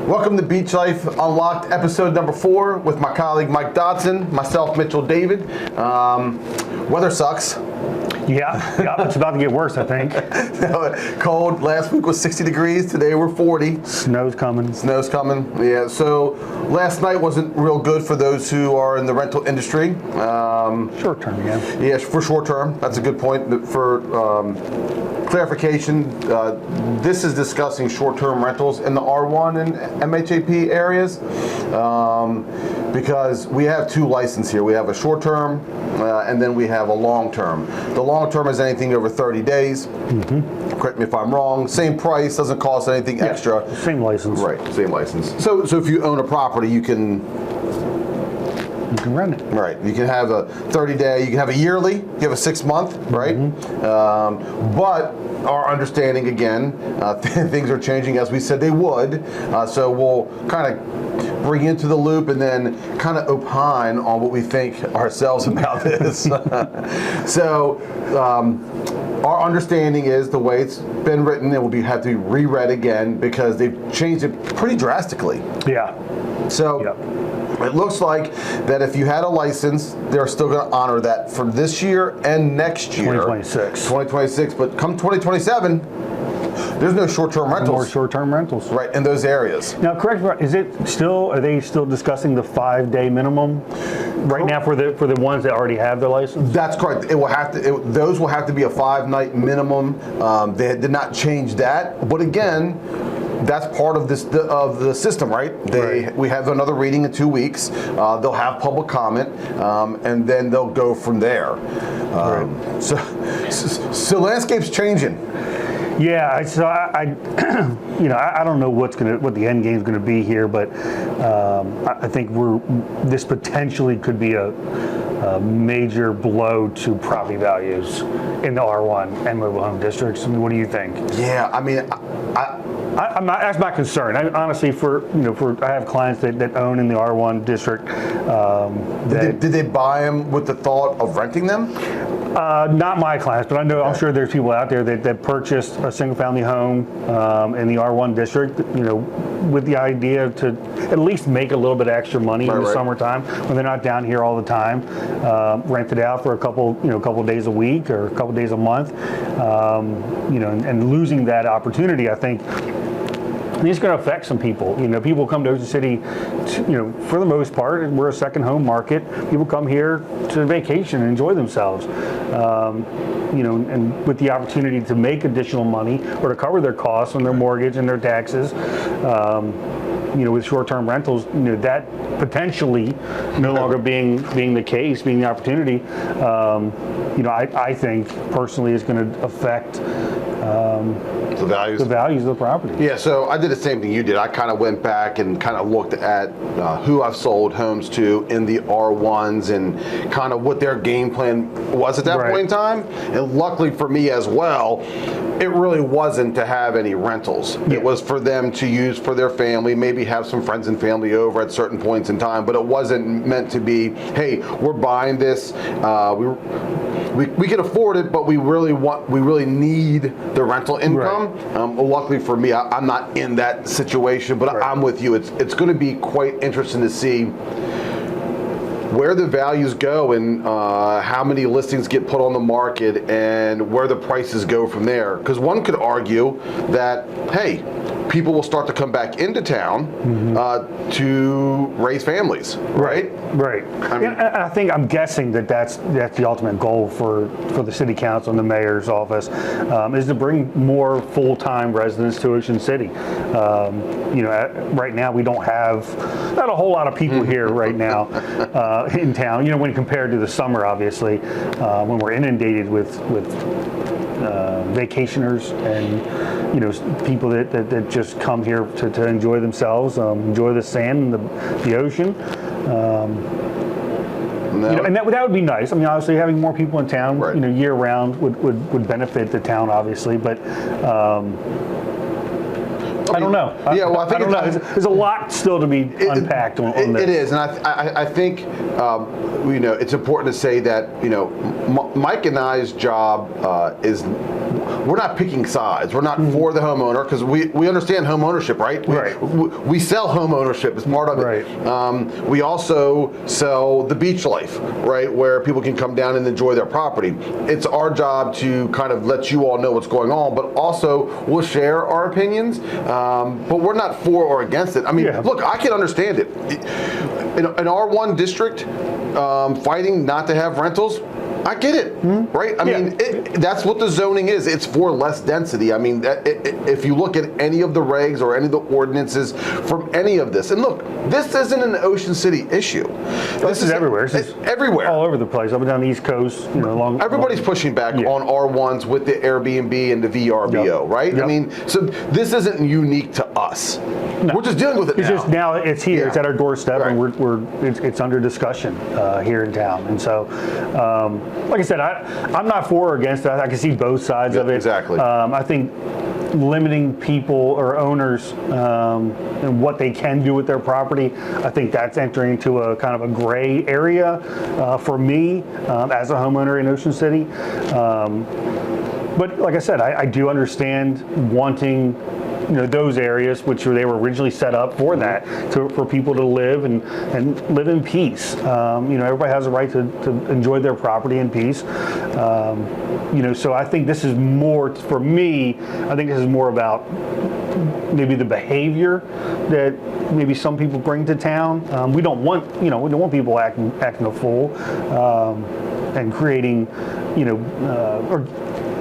Welcome to Beach Life Unlocked, episode number 4 with my colleague Mike Dodson, myself, Mitchell David. Weather sucks. Yeah, it's about to get worse, I think. Cold. Last week was 60 degrees. Today we're 40. Snow's coming. Yeah, so last night wasn't real good for those who are in the rental industry. Short term, yeah. Yeah, for short term. That's a good point. For clarification, this is discussing short-term rentals in the R1 and MHAP areas because we have two licenses here. We have a short-term and then we have a long-term. The long-term is anything over 30 days. Mm-hmm. Correct me if I'm wrong. Same price, doesn't cost anything extra. Same license. Right, same license. So if you own a property, you can rent it. Right. You can have a 30-day, you can have a yearly, you have a 6-month, right? Mm-hmm. But our understanding, again, things are changing as we said they would. So we'll kind of bring you into the loop and then kind of opine on what we think ourselves about this. So our understanding is the way it's been written, it will have to be reread again because they've changed it pretty drastically. Yeah. So. Yep. It looks like that if you had a license, they're still going to honor that for this year and next year. 2026. But come 2027, there's no short-term rentals. More short-term rentals. Right, in those areas. Now, correct me, are they still discussing the 5-day minimum right now for the ones that already have their license? That's correct. Those will have to be a 5-night minimum. They did not change that. But again, that's part of the system, right? We have another reading in 2 weeks. They'll have public comment, and then they'll go from there. So landscape's changing. Yeah, so I don't know what the end game is going to be here, but I think this potentially could be a major blow to property values in the R1 and mobile home districts. I mean, what do you think? Yeah, I mean, that's my concern. Honestly, I have clients that own in the R1 district. Did they buy them with the thought of renting them? Not my clients, but I'm sure there's people out there that purchased a single-family home in the R1 district, with the idea to at least make a little bit of extra money in the summertime when they're not down here all the time. Rent it out for a couple days a week or a couple days a month, and losing that opportunity, I think. It's going to affect some people. People come to Ocean City, for the most part, we're a second home market. People come here to vacation and enjoy themselves. And with the opportunity to make additional money or to cover their costs on their mortgage and their taxes, with short-term rentals, that potentially no longer being the case, being the opportunity, I think personally is going to affect the values of the property. Yeah, so I did the same thing you did. I kind of went back and kind of looked at who I've sold homes to in the R1s and kind of what their game plan was at that point in time. And luckily for me as well, it really wasn't to have any rentals. Yeah. It was for them to use for their family, maybe have some friends and family over at certain points in time, but it wasn't meant to be, hey, we're buying this, we can afford it, but we really need the rental income. Luckily for me, I'm not in that situation, but I'm with you. It's going to be quite interesting to see where the values go and how many listings get put on the market and where the prices go from there. Because one could argue that, hey, people will start to come back into town to raise families, right? Right. I'm guessing that's the ultimate goal for the city council and the mayor's office is to bring more full-time residents to Ocean City. Right now we don't have not a whole lot of people here right now in town. When compared to the summer, obviously, when we're inundated with vacationers and people that just come here to enjoy themselves, enjoy the sand and the ocean. And that would be nice. I mean, obviously, having more people in town, year round would benefit the town, obviously. But I don't know. Yeah, well, I think don't know. There's a lot still to be unpacked on this. It is, and I think it's important to say that Mike and I's job is. We're not picking sides. We're not for the homeowner because we understand home ownership, right? Right. We sell home ownership as part of it. Right. We also sell the BeachLife, right, where people can come down and enjoy their property. It's our job to kind of let you all know what's going on, but also we'll share our opinions. But we're not for or against it. I mean, look, I can understand it. In R1 district, fighting not to have rentals. I get it, right? I mean, that's what the zoning is. It's for less density. I mean, if you look at any of the regs or any of the ordinances from any of this, and look, this isn't an Ocean City issue. This is everywhere. This is everywhere. All over the place, up and down the East Coast. Everybody's pushing back on R1s with the Airbnb and the VRBO, right? Yep. I mean, so this isn't unique to us. No. We're just dealing with it now. It's just now it's here. Yeah. It's at our doorstep, and it's under discussion here in town. And so, like I said, I'm not for or against it. I can see both sides of it. Exactly. I think limiting people or owners and what they can do with their property, I think that's entering into a kind of a gray area for me as a homeowner in Ocean City. But like I said, I do understand wanting those areas which they were originally set up for that, for people to live and live in peace. Everybody has a right to enjoy their property in peace. So I think this is more, for me, I think this is more about maybe the behavior that maybe some people bring to town. We don't want people acting a fool and creating, or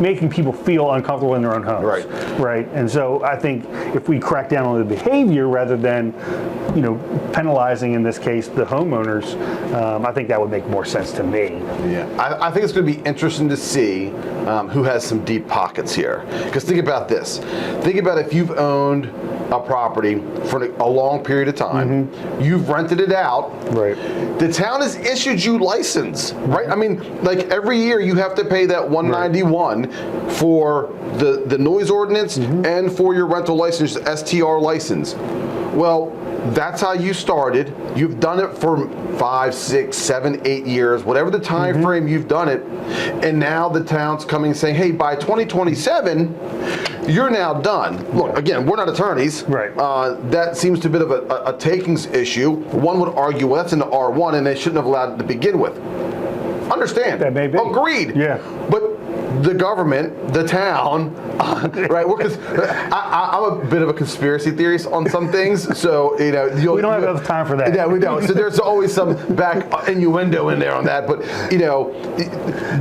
making people feel uncomfortable in their own homes. Right. And so I think if we crack down on the behavior rather than, penalizing in this case the homeowners, I think that would make more sense to me. Yeah, I think it's going to be interesting to see who has some deep pockets here. Because think about this. Think about if you've owned a property for a long period of time, you've rented it out. Right. The town has issued you license, right? I mean, like every year you have to pay that $191 for the noise ordinance and for your rental license, STR license. Well, that's how you started. You've done it for 5, 6, 7, 8 years, whatever the time frame you've done it, and now the town's coming saying, hey, by 2027, you're now done. Look, again, we're not attorneys. Right. That seems to be a bit of a takings issue. One would argue, well, that's in the R1, and they shouldn't have allowed it to begin with. Understand. That may be. Agreed. Yeah. But the government, the town, right? I'm a bit of a conspiracy theorist on some things, so we don't have enough time for that. Yeah, we don't. So there's always some back innuendo in there on that, but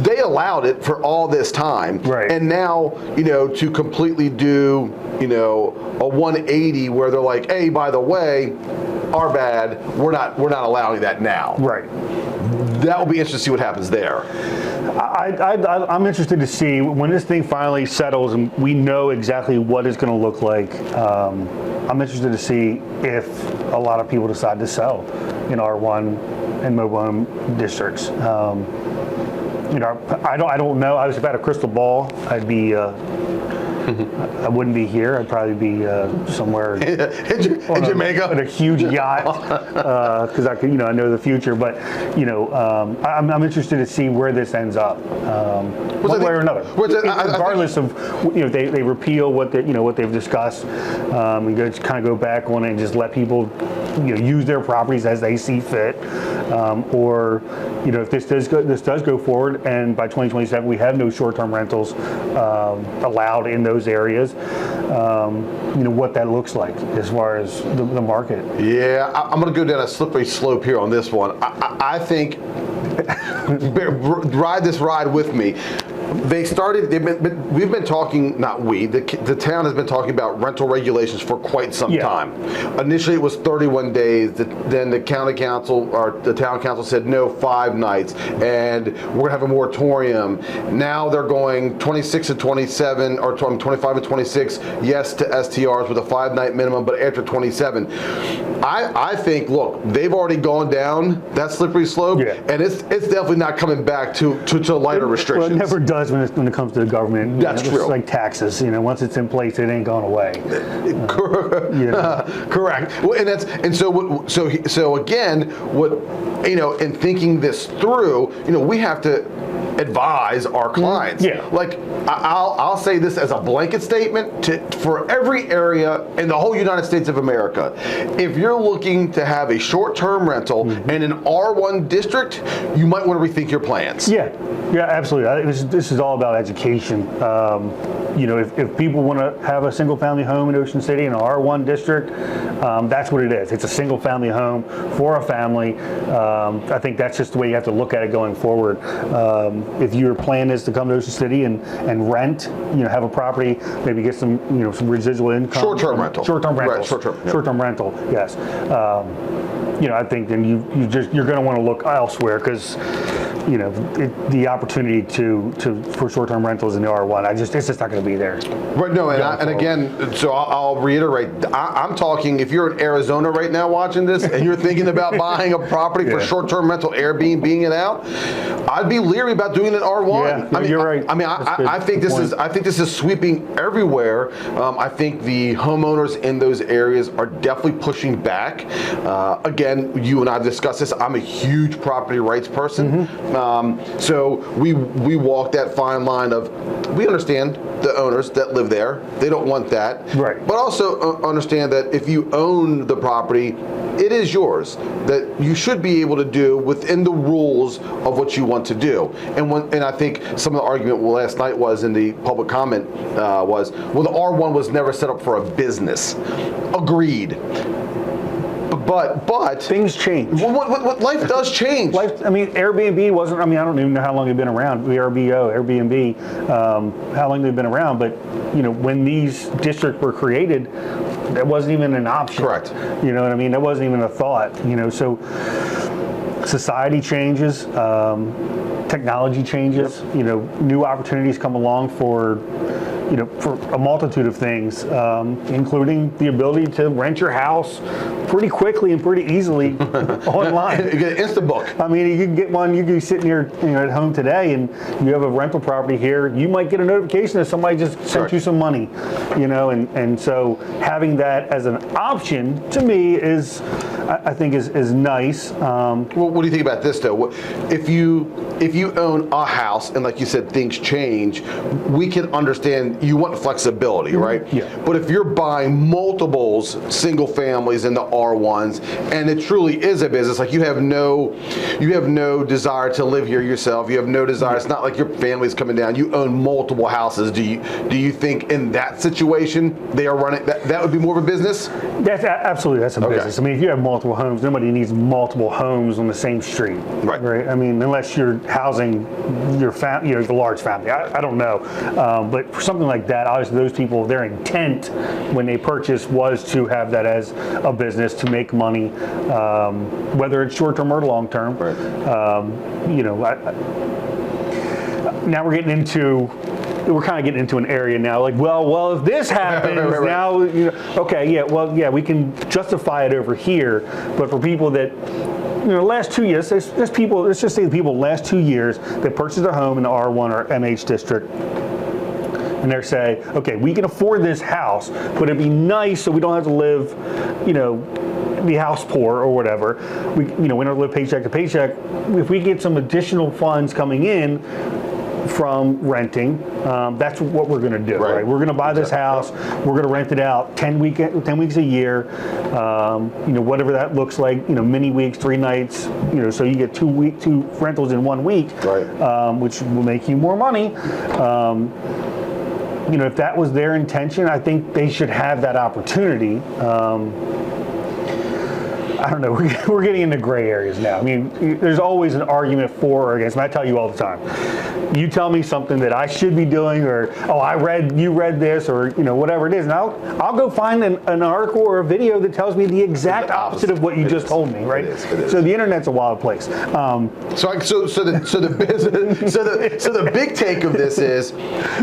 they allowed it for all this time, right? And now to completely do a 180 where they're like, hey, by the way, our bad, we're not allowing that now. Right. That will be interesting to see what happens there. I'm interested to see when this thing finally settles and we know exactly what it's going to look like. I'm interested to see if a lot of people decide to sell in R1 and mobile home districts. I don't know. If I had a crystal ball, I'd be. I wouldn't be here. I'd probably be somewhere in Jamaica in a huge yacht because I know the future. But I'm interested to see where this ends up, one way or another. Regardless of they repeal what they've discussed, and go back on it and just let people use their properties as they see fit, or if this does go forward and by 2027 we have no short-term rentals allowed in those areas, what that looks like as far as the market. Yeah, I'm going to go down a slippery slope here on this one. I think ride this ride with me. We've been talking, not we, the town has been talking about rental regulations for quite some time. Initially it was 31 days, then the county council, or the town council said no, 5 nights, and we're gonna have a moratorium. Now they're going 26 and 27, or 25 and 26, yes to STRs with a 5-night minimum, but after 27. I think, look, they've already gone down that slippery slope, and it's definitely not coming back to lighter restrictions. Well, it never does does when it comes to the government. That's true. It's like taxes. Once it's in place, it ain't going away. Correct. Well, so again, in thinking this through, we have to advise our clients. Yeah. Like I'll say this as a blanket statement for every area in the whole United States of America. If you're looking to have a short-term rental in an R1 district, you might want to rethink your plans. Yeah, absolutely. This is all about education. If people want to have a single-family home in Ocean City in an R1 district, that's what it is. It's a single-family home for a family. I think that's just the way you have to look at it going forward. If your plan is to come to Ocean City and rent, have a property, maybe get some residual income. Short-term rental. Short-term rental. Right, short-term. Yep. Short-term rental. Yes. I think then you're going to want to look elsewhere because the opportunity for short-term rentals in the R1, it's just not going to be there. Right. No, and again, so I'll reiterate. I'm talking. If you're in Arizona right now watching this, and you're thinking about buying a property for short-term rental, Airbnb it out, I'd be leery about doing an R1. Yeah, you're right. I think this is sweeping everywhere. I think the homeowners in those areas are definitely pushing back. Again, you and I discussed this. I'm a huge property rights person. So we walk that fine line of, we understand the owners that live there. They don't want that. Right. But also understand that if you own the property, it is yours. That you should be able to do within the rules of what you want to do. And I think some of the argument last night was in the public comment was, well, the R1 was never set up for a business. Agreed. But things change. What life does change. Airbnb wasn't. I don't even know how long they've been around. Airbnb, how long they've been around. But when these districts were created, that wasn't even an option. Correct. You know what I mean? That wasn't even a thought. So society changes, technology changes. Yep. New opportunities come along for a multitude of things, including the ability to rent your house pretty quickly and pretty easily online. You get an instant book. You can get one. You can be sitting here, at home today, and you have a rental property here. You might get a notification that somebody just sent you some money, and so having that as an option to me is, I think, is nice. Well, what do you think about this though? If you own a house and, like you said, things change, we can understand you want flexibility, right? Yeah. But if you're buying multiples, single families in the R1s, and it truly is a business, like you have no desire to live here yourself. You have no desire. It's not like your family's coming down. You own multiple houses. Do you think in that situation they are running that would be more of a business? That's a business. If you have multiple homes, nobody needs multiple homes on the same street, right? Unless you're housing your the large family. I don't know, but for something like that, obviously those people, their intent when they purchase was to have that as a business to make money, whether it's short term or long term. Right. Now we're kind of getting into an area now, like, well, if this happens, right. Now, we can justify it over here, but for people that, last 2 years, there's people, let's just say the people last 2 years that purchased a home in the R1 or MH district, and they're saying, okay, we can afford this house, but it'd be nice so we don't have to live, be house poor or whatever. We don't live paycheck to paycheck. If we get some additional funds coming in from renting, that's what we're going to do. Right? We're going to buy this house. We're going to rent it out 10 weeks a year. Whatever that looks like. Mini weeks, 3 nights. So you get 2 rentals in 1 week, right? Which will make you more money. If that was their intention, I think they should have that opportunity. I don't know. We're getting into gray areas now. There's always an argument for or against. I tell you all the time. You tell me something that I should be doing, or you read this, or whatever it is, and I'll go find an article or a video that tells me the exact opposite of what you just told me. Right? It is. So the internet's a wild place. So the big take of this is,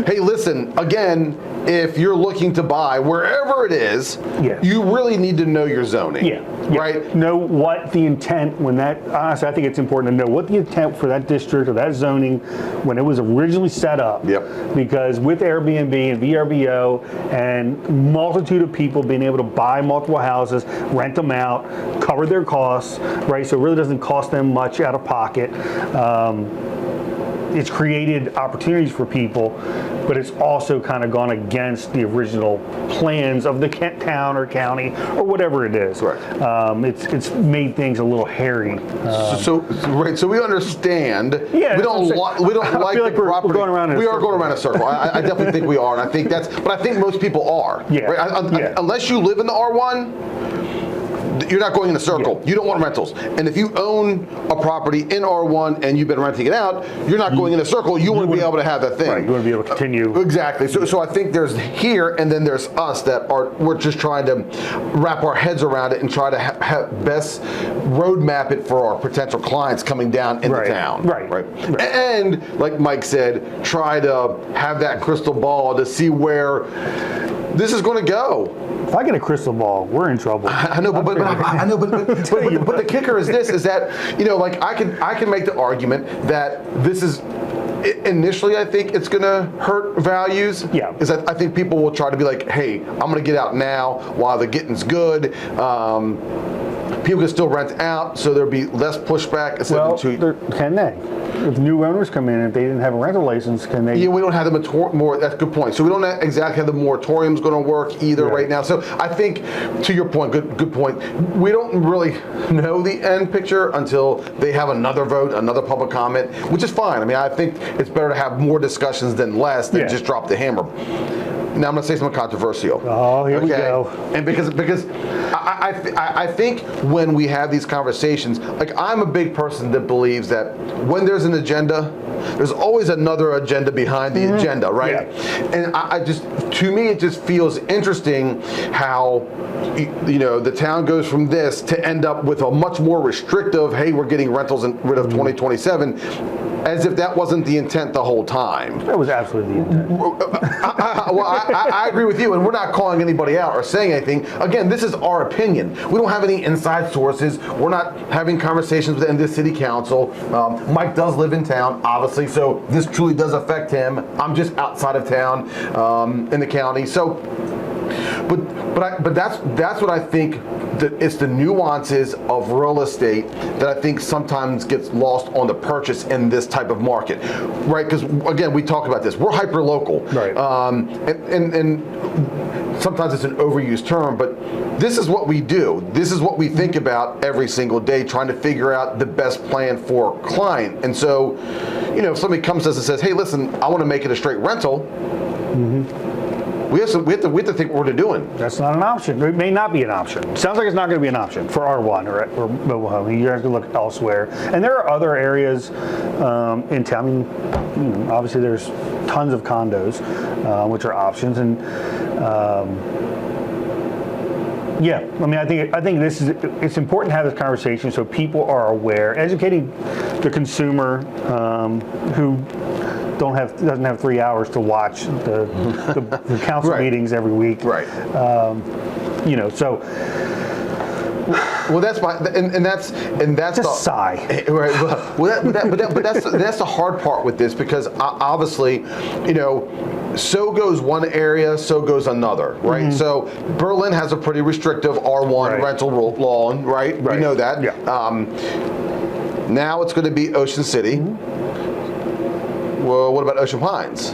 hey, listen, again, if you're looking to buy wherever it is, you really need to know your zoning. Yeah. Right? know what the intent when that, honestly, I think it's important to know what the intent for that district or that zoning when it was originally set up. Yep. Because with Airbnb and VRBO and multitude of people being able to buy multiple houses, rent them out, cover their costs, right? So it really doesn't cost them much out of pocket. It's created opportunities for people, but it's also kind of gone against the original plans of the town or county or whatever it is. Right. It's made things a little hairy. So we understand. Yeah, we don't like the property. We're going around in a we are circle. going around a circle. I definitely think we are, and I think but I think most people are. Yeah. Right? Unless you live in the R1. You're not going in a circle. Yeah. You don't want rentals. And if you own a property in R1 and you've been renting it out, you're not going in a circle. You want to be able to have that thing. Right, you want to be able to continue. Exactly. So I think there's here, and then there's us we're just trying to wrap our heads around it and try to have best roadmap it for our potential clients coming down into town. Right. And like Mike said, try to have that crystal ball to see where this is going to go. If I get a crystal ball, we're in trouble. I know, but the kicker is this: is that like I can make the argument that this is. Initially, I think it's going to hurt values. Yeah. Because I think people will try to be like, hey, I'm going to get out now while the getting's good. People can still rent out, so there'll be less pushback. Can they? If new owners come in, if they didn't have a rental license, can they? Yeah, we don't have the more. That's a good point. So we don't exactly have the moratorium's going to work either right now. So I think, to your point, good point. We don't really know the end picture until they have another vote, another public comment, which is fine. I mean, I think it's better to have more discussions than less than just drop the hammer. Now I'm going to say something controversial. Oh, here we go. And because I think when we have these conversations, like I'm a big person that believes that when there's an agenda, there's always another agenda behind the agenda, right? Yeah. And I just, to me, it just feels interesting how the town goes from this to end up with a much more restrictive, hey, we're getting rentals rid of 2027. As if that wasn't the intent the whole time. That was absolutely the intent. I agree with you, and we're not calling anybody out or saying anything. Again, this is our opinion. We don't have any inside sources. We're not having conversations with the city council. Mike does live in town, obviously, so this truly does affect him. I'm just outside of town in the county. So, but that's what I think. It's the nuances of real estate that I think sometimes gets lost on the purchase in this type of market, right? Because again, we talk about this. We're hyper local, right? And sometimes it's an overused term, but this is what we do. This is what we think about every single day, trying to figure out the best plan for a client. And so, if somebody comes to us and says, "Hey, listen, I want to make it a straight rental." Mm-hmm. We have to think what we're doing. That's not an option. It may not be an option. Sounds like it's not going to be an option for R1 or mobile home. You have to look elsewhere. And there are other areas in town. I mean, obviously there's tons of condos, which are options. And I think it's important to have this conversation so people are aware, educating the consumer who doesn't have 3 hours to watch the council meetings every week. Right. So. Well, that's that's just sigh. Right. But that's the hard part with this, because obviously, so goes one area, so goes another, right? Mm-hmm. So Berlin has a pretty restrictive R1 rental law, right? We know that. Yeah. Now it's going to be Ocean City. Mm-hmm. Well, what about Ocean Pines?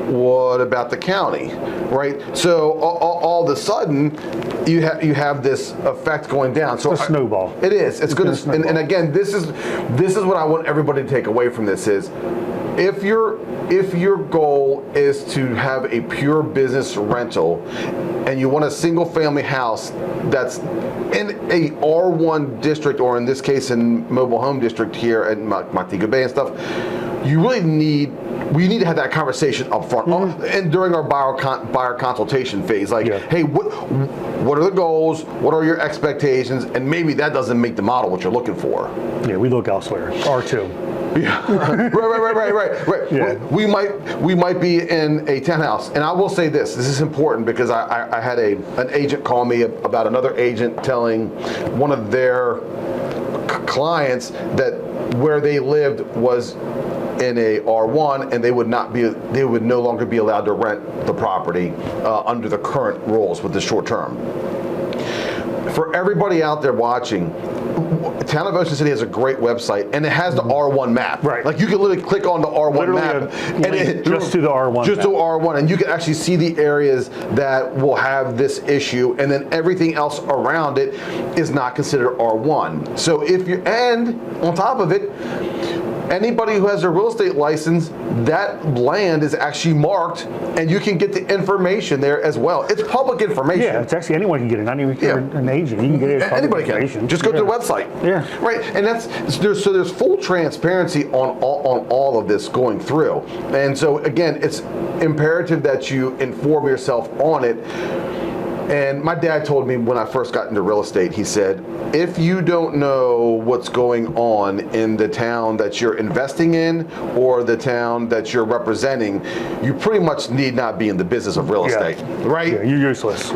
What about the county, right? So all of a sudden, you have this effect going down. So it's a snowball. It is. It's good. And again, this is what I want everybody to take away from this is, if your goal is to have a pure business rental, and you want a single family house that's in a R1 district, or in this case in mobile home district here at Montego Bay and stuff, we need to have that conversation up front and during our buyer consultation phase. Like, hey, what are the goals? What are your expectations? And maybe that doesn't make the model what you're looking for. Yeah, we look elsewhere. R2. Yeah. right. Yeah. We might be in a townhouse, and I will say this. This is important because I had an agent call me about another agent telling one of their clients that where they lived was in a R1, and they would no longer be allowed to rent the property under the current rules with the short term. For everybody out there watching, Town of Ocean City has a great website, and it has the R1 map. Right. Like you can literally click on the R1 map, and just to the R1. Just to R1, and you can actually see the areas that will have this issue, and then everything else around it is not considered R1. So and on top of it, anybody who has a real estate license, that land is actually marked, and you can get the information there as well. It's public information. Yeah, it's actually anyone can get it. Not even if you're an agent. You can get it. Anybody can. Just go to the website. Yeah. Right, and there's full transparency on all of this going through, and so again, it's imperative that you inform yourself on it. And my dad told me when I first got into real estate, he said, if you don't know what's going on in the town that you're investing in or the town that you're representing, you pretty much need not be in the business of real estate, right? Yeah, you're useless.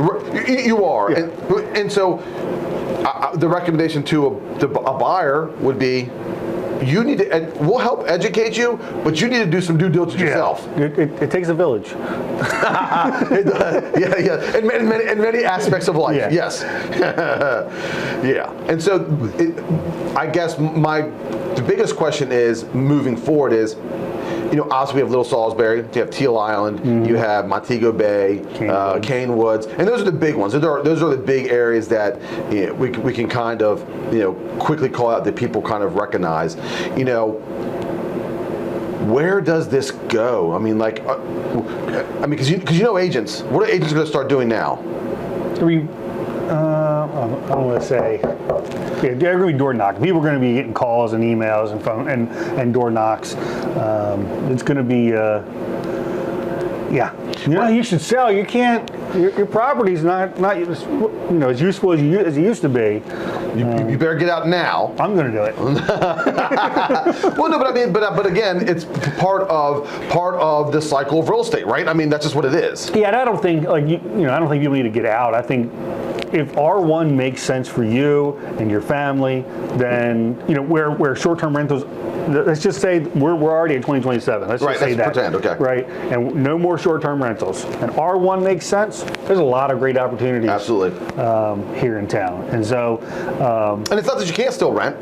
You are. Yeah. And so the recommendation to a buyer would be, you need to, we'll help educate you, but you need to do some due diligence yourself. It takes a village. Yeah. In many aspects of life, Yeah. yes. Yeah. And so I guess the biggest question is, moving forward is, obviously we have Little Salisbury, you have Teal Island, you have Montego Bay, Cane Woods, and those are the big ones. Those are the big areas that we can kind of quickly call out that people kind of recognize. Where does this go? I mean, because agents. What are agents going to start doing now? I'm going to say, they're going to be door knocking. People are going to be getting calls and emails and phone and door knocks. It's going to be, you should sell. You can't. Your property's not as useful as it used to be. You better get out now. I'm going to do it. Well, no, but again, it's part of the cycle of real estate, right? I mean, that's just what it is. Yeah, and I don't think I don't think people need to get out. I think if R1 makes sense for you and your family, then where short-term rentals. Let's just say we're already in 2027. Let's just say that. Pretend, okay. Right, and no more short-term rentals. And R1 makes sense. There's a lot of great opportunities. Absolutely. Here in town, and so. And it's not that you can't still rent.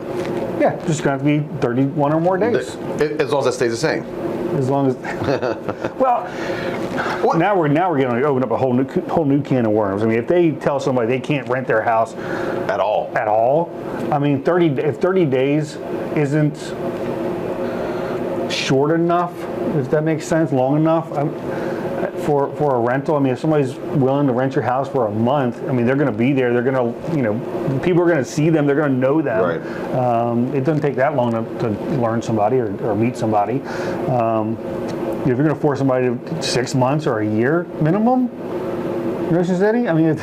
Yeah, just going to be 31 or more days. As long as that stays the same. As long as. Well. Now we're going to open up a whole new can of worms. I mean, if they tell somebody they can't rent their house at all, I mean, if 30 days isn't short enough, if that makes sense, long enough for a rental. I mean, if somebody's willing to rent your house for a month, I mean, they're going to be there. They're going to, people are going to see them. They're going to know them. Right. It doesn't take that long to learn somebody or meet somebody. If you're going to force somebody to 6 months or a year minimum, Ocean City, I mean, if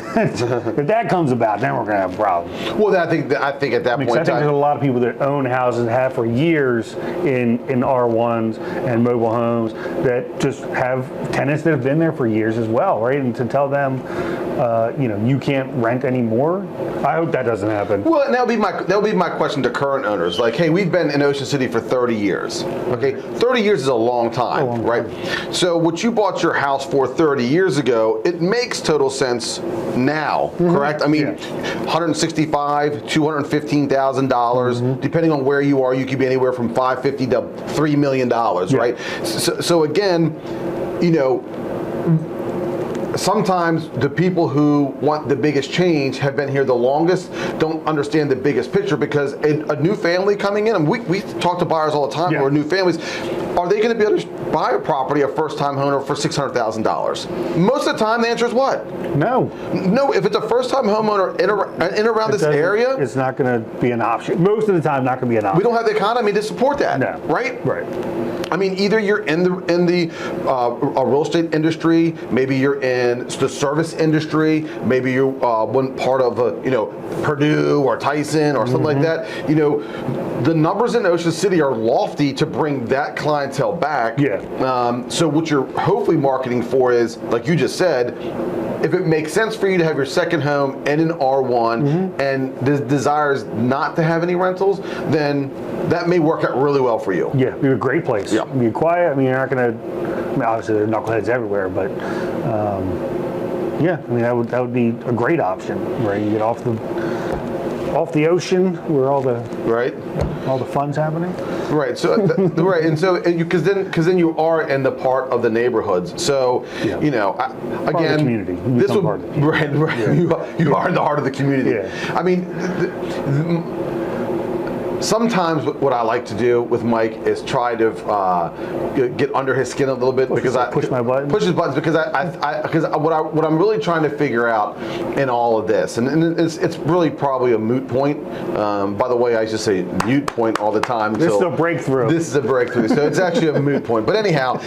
that comes about, then we're going to have a problem. Well, I think at that point, I think there's a lot of people that own houses and have for years in R1s and mobile homes that just have tenants that have been there for years as well, right? And to tell them, you can't rent anymore, I hope that doesn't happen. Well, and that'll be my question to current owners. Like, hey, we've been in Ocean City for 30 years. Okay, 30 years is a long time, right? So what you bought your house for 30 years ago, it makes total sense now, correct? I mean, $165,000, $215,000, depending on where you are, you could be anywhere from $550,000 to $3 million, right? So again, sometimes the people who want the biggest change have been here the longest, don't understand the biggest picture, because a new family coming in, and we talk to buyers all the time who are new families, are they going to be able to buy a property, a first-time homeowner, for $600,000? Most of the time, the answer is what? No. No, if it's a first-time homeowner in around this area, it's not going to be an option. Most of the time, not going to be an option. we don't have the economy to support that. No. Right? Right. I mean, either you're in the real estate industry, maybe you're in the service industry, maybe you one part of Purdue or Tyson or something like that. The numbers in Ocean City are lofty to bring that clientele back. Yeah. So what you're hopefully marketing for is, like you just said, if it makes sense for you to have your second home in an R1 and the desire is not to have any rentals, then that may work out really well for you. Yeah, it'd be a great place. Yeah. Be quiet. I mean, you're not going to. I mean, obviously there are knuckleheads everywhere, but yeah, I mean that would be a great option, right? You get off the ocean where all the fun's happening. Right. So right, and so because then you are in the part of the neighborhoods. So again, part of the community. This would part of the community. right. Yeah. You are in the heart of the community. Yeah. I mean. Sometimes what I like to do with Mike is try to get under his skin a little bit push his buttons because what I'm really trying to figure out in all of this, and it's really probably a moot point. By the way, I should say mute point all the time. This is a breakthrough. This is a breakthrough. So it's actually a moot point. But anyhow,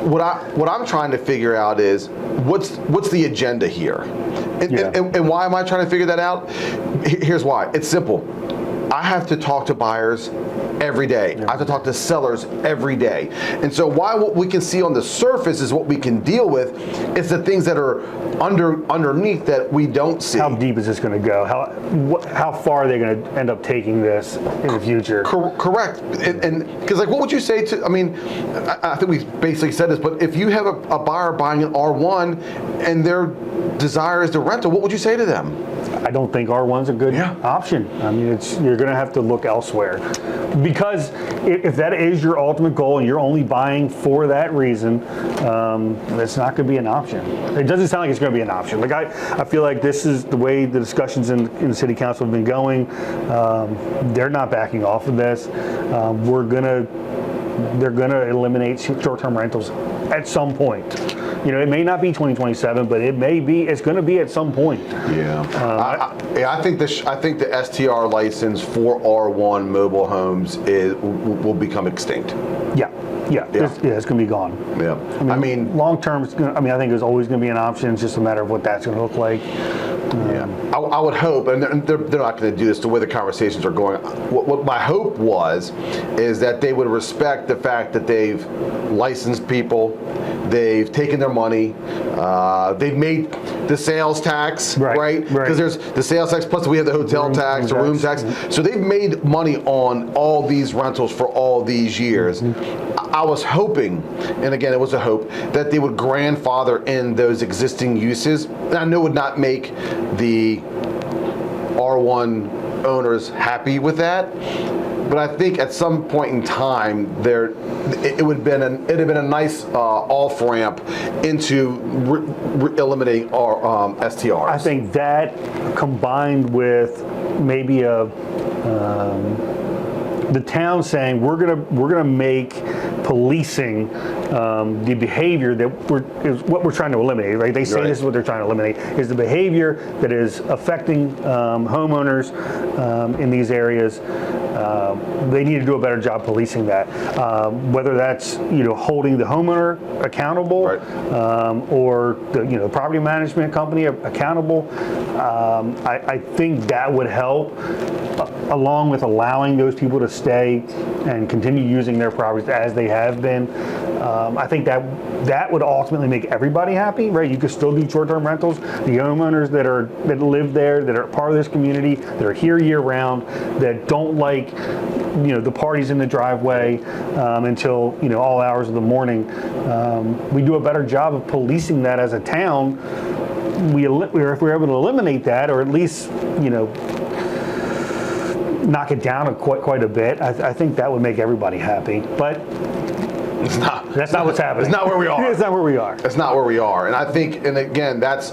what I'm trying to figure out is what's the agenda here. And why am I trying to figure that out? Here's why. It's simple. I have to talk to buyers every day. I have to talk to sellers every day. And so what we can see on the surface is what we can deal with. It's the things that are underneath that we don't see. How deep is this going to go? How far are they going to end up taking this in the future? Correct. And because what would you say to, I think we basically said this, but if you have a buyer buying an R1 and their desire is to rental, what would you say to them? I don't think R1's a good option. I mean, you're going to have to look elsewhere. Because if that is your ultimate goal and you're only buying for that reason, that's not going to be an option. It doesn't sound like it's going to be an option. I feel like this is the way the discussions in the city council have been going. They're not backing off of this. They're going to eliminate short-term rentals at some point. It may not be 2027, but it's going to be at some point. Yeah. I think the STR license for R1 mobile homes will become extinct. Yeah. It's going to be gone. Yeah. I mean long term, I think there's always going to be an option. It's just a matter of what that's going to look like. I would hope, and they're not going to do this the way the conversations are going. What my hope is that they would respect the fact that they've licensed people, they've taken their money, they've made the sales tax, right? Because there's the sales tax, plus we have the hotel tax, the room tax. So they've made money on all these rentals for all these years. I was hoping, and again, it was a hope, that they would grandfather in those existing uses. And I know it would not make the R1 owners happy with that, but I think at some point in time, it would have been a nice off ramp into eliminating our STRs. I think that combined with maybe the town saying we're gonna make policing the behavior is what we're trying to eliminate, right? They say this is what they're trying to eliminate, is the behavior that is affecting homeowners in these areas. They need to do a better job policing that, whether that's holding the homeowner accountable, or the property management company accountable. I think that would help, along with allowing those people to stay and continue using their properties as they have been. I think that would ultimately make everybody happy, right? You could still do short-term rentals. The homeowners that live there, that are part of this community, that are here year-round, that don't like the parties in the driveway until all hours of the morning. We do a better job of policing that as a town. If we're able to eliminate that, or at least knock it down quite a bit, I think that would make everybody happy. But It's not. That's not what's happening. It's not where we are. It's not where we are. It's not where we are. And I think, and again, that's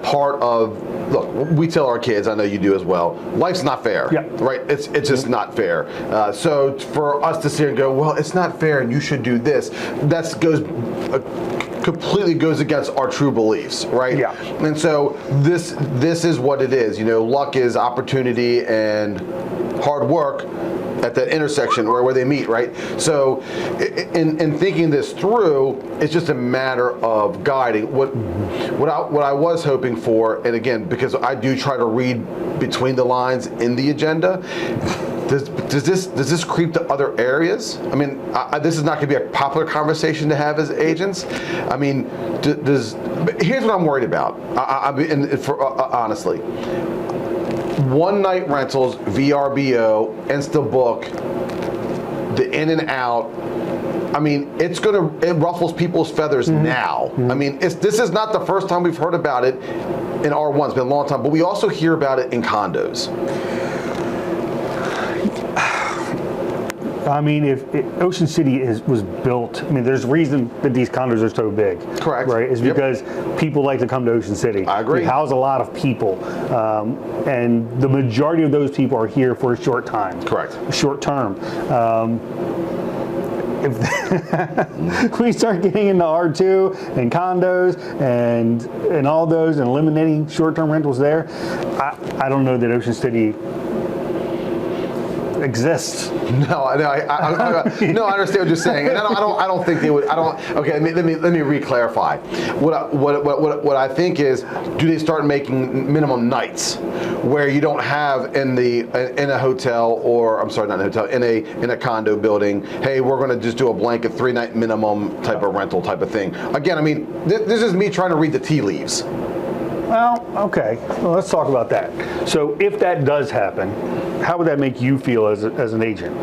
part of, look, we tell our kids, I know you do as well, life's not fair. Yeah. Right? It's just not fair. So for us to sit and go, well, it's not fair and you should do this, that completely goes against our true beliefs, right? Yeah. And so this is what it is. Luck is opportunity and hard work at that intersection where they meet, right? So in thinking this through, it's just a matter of guiding. What I was hoping for, and again, because I do try to read between the lines in the agenda, does this creep to other areas? I mean, this is not going to be a popular conversation to have as agents. I mean, here's what I'm worried about. Honestly, one-night rentals, VRBO, InstaBook, the in and out. I mean, it ruffles people's feathers now. I mean, this is not the first time we've heard about it in R1. It's been a long time, but we also hear about it in condos. I mean, if Ocean City was built, I mean, there's a reason that these condos are so big. Correct. Right? It's because people like to come to Ocean City. I agree. We house a lot of people, and the majority of those people are here for a short time. Correct. Short term. If we start getting into R2 and condos and all those and eliminating short-term rentals there, I don't know that Ocean City exists. No, I understand what you're saying, and I don't think they would. Okay, let me re-clarify. What I think is, do they start making minimum nights where you don't have in a hotel, or I'm sorry, not in a hotel, in a condo building? Hey, we're going to just do a blanket 3-night minimum type of rental type of thing. Again, I mean, this is me trying to read the tea leaves. Well, okay. Well, let's talk about that. So, if that does happen, how would that make you feel as an agent?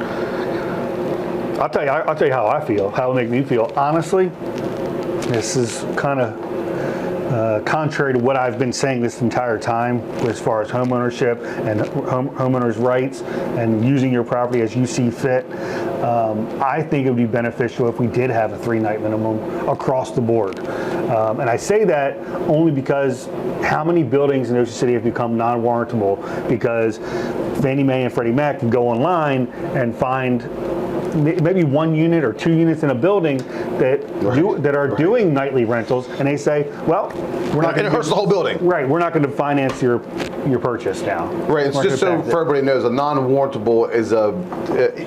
I'll tell you how I feel. How it make me feel. Honestly, this is kind of contrary to what I've been saying this entire time, as far as home ownership and homeowners' rights and using your property as you see fit. I think it would be beneficial if we did have a 3-night minimum across the board. And I say that only because how many buildings in Ocean City have become non-warrantable because Fannie Mae and Freddie Mac can go online and find maybe 1 unit or 2 units in a building that are doing nightly rentals, and they say, well, we're not going to. It hurts the whole building. Right, we're not going to finance your purchase now. Right, it's just so for everybody knows, a non-warrantable is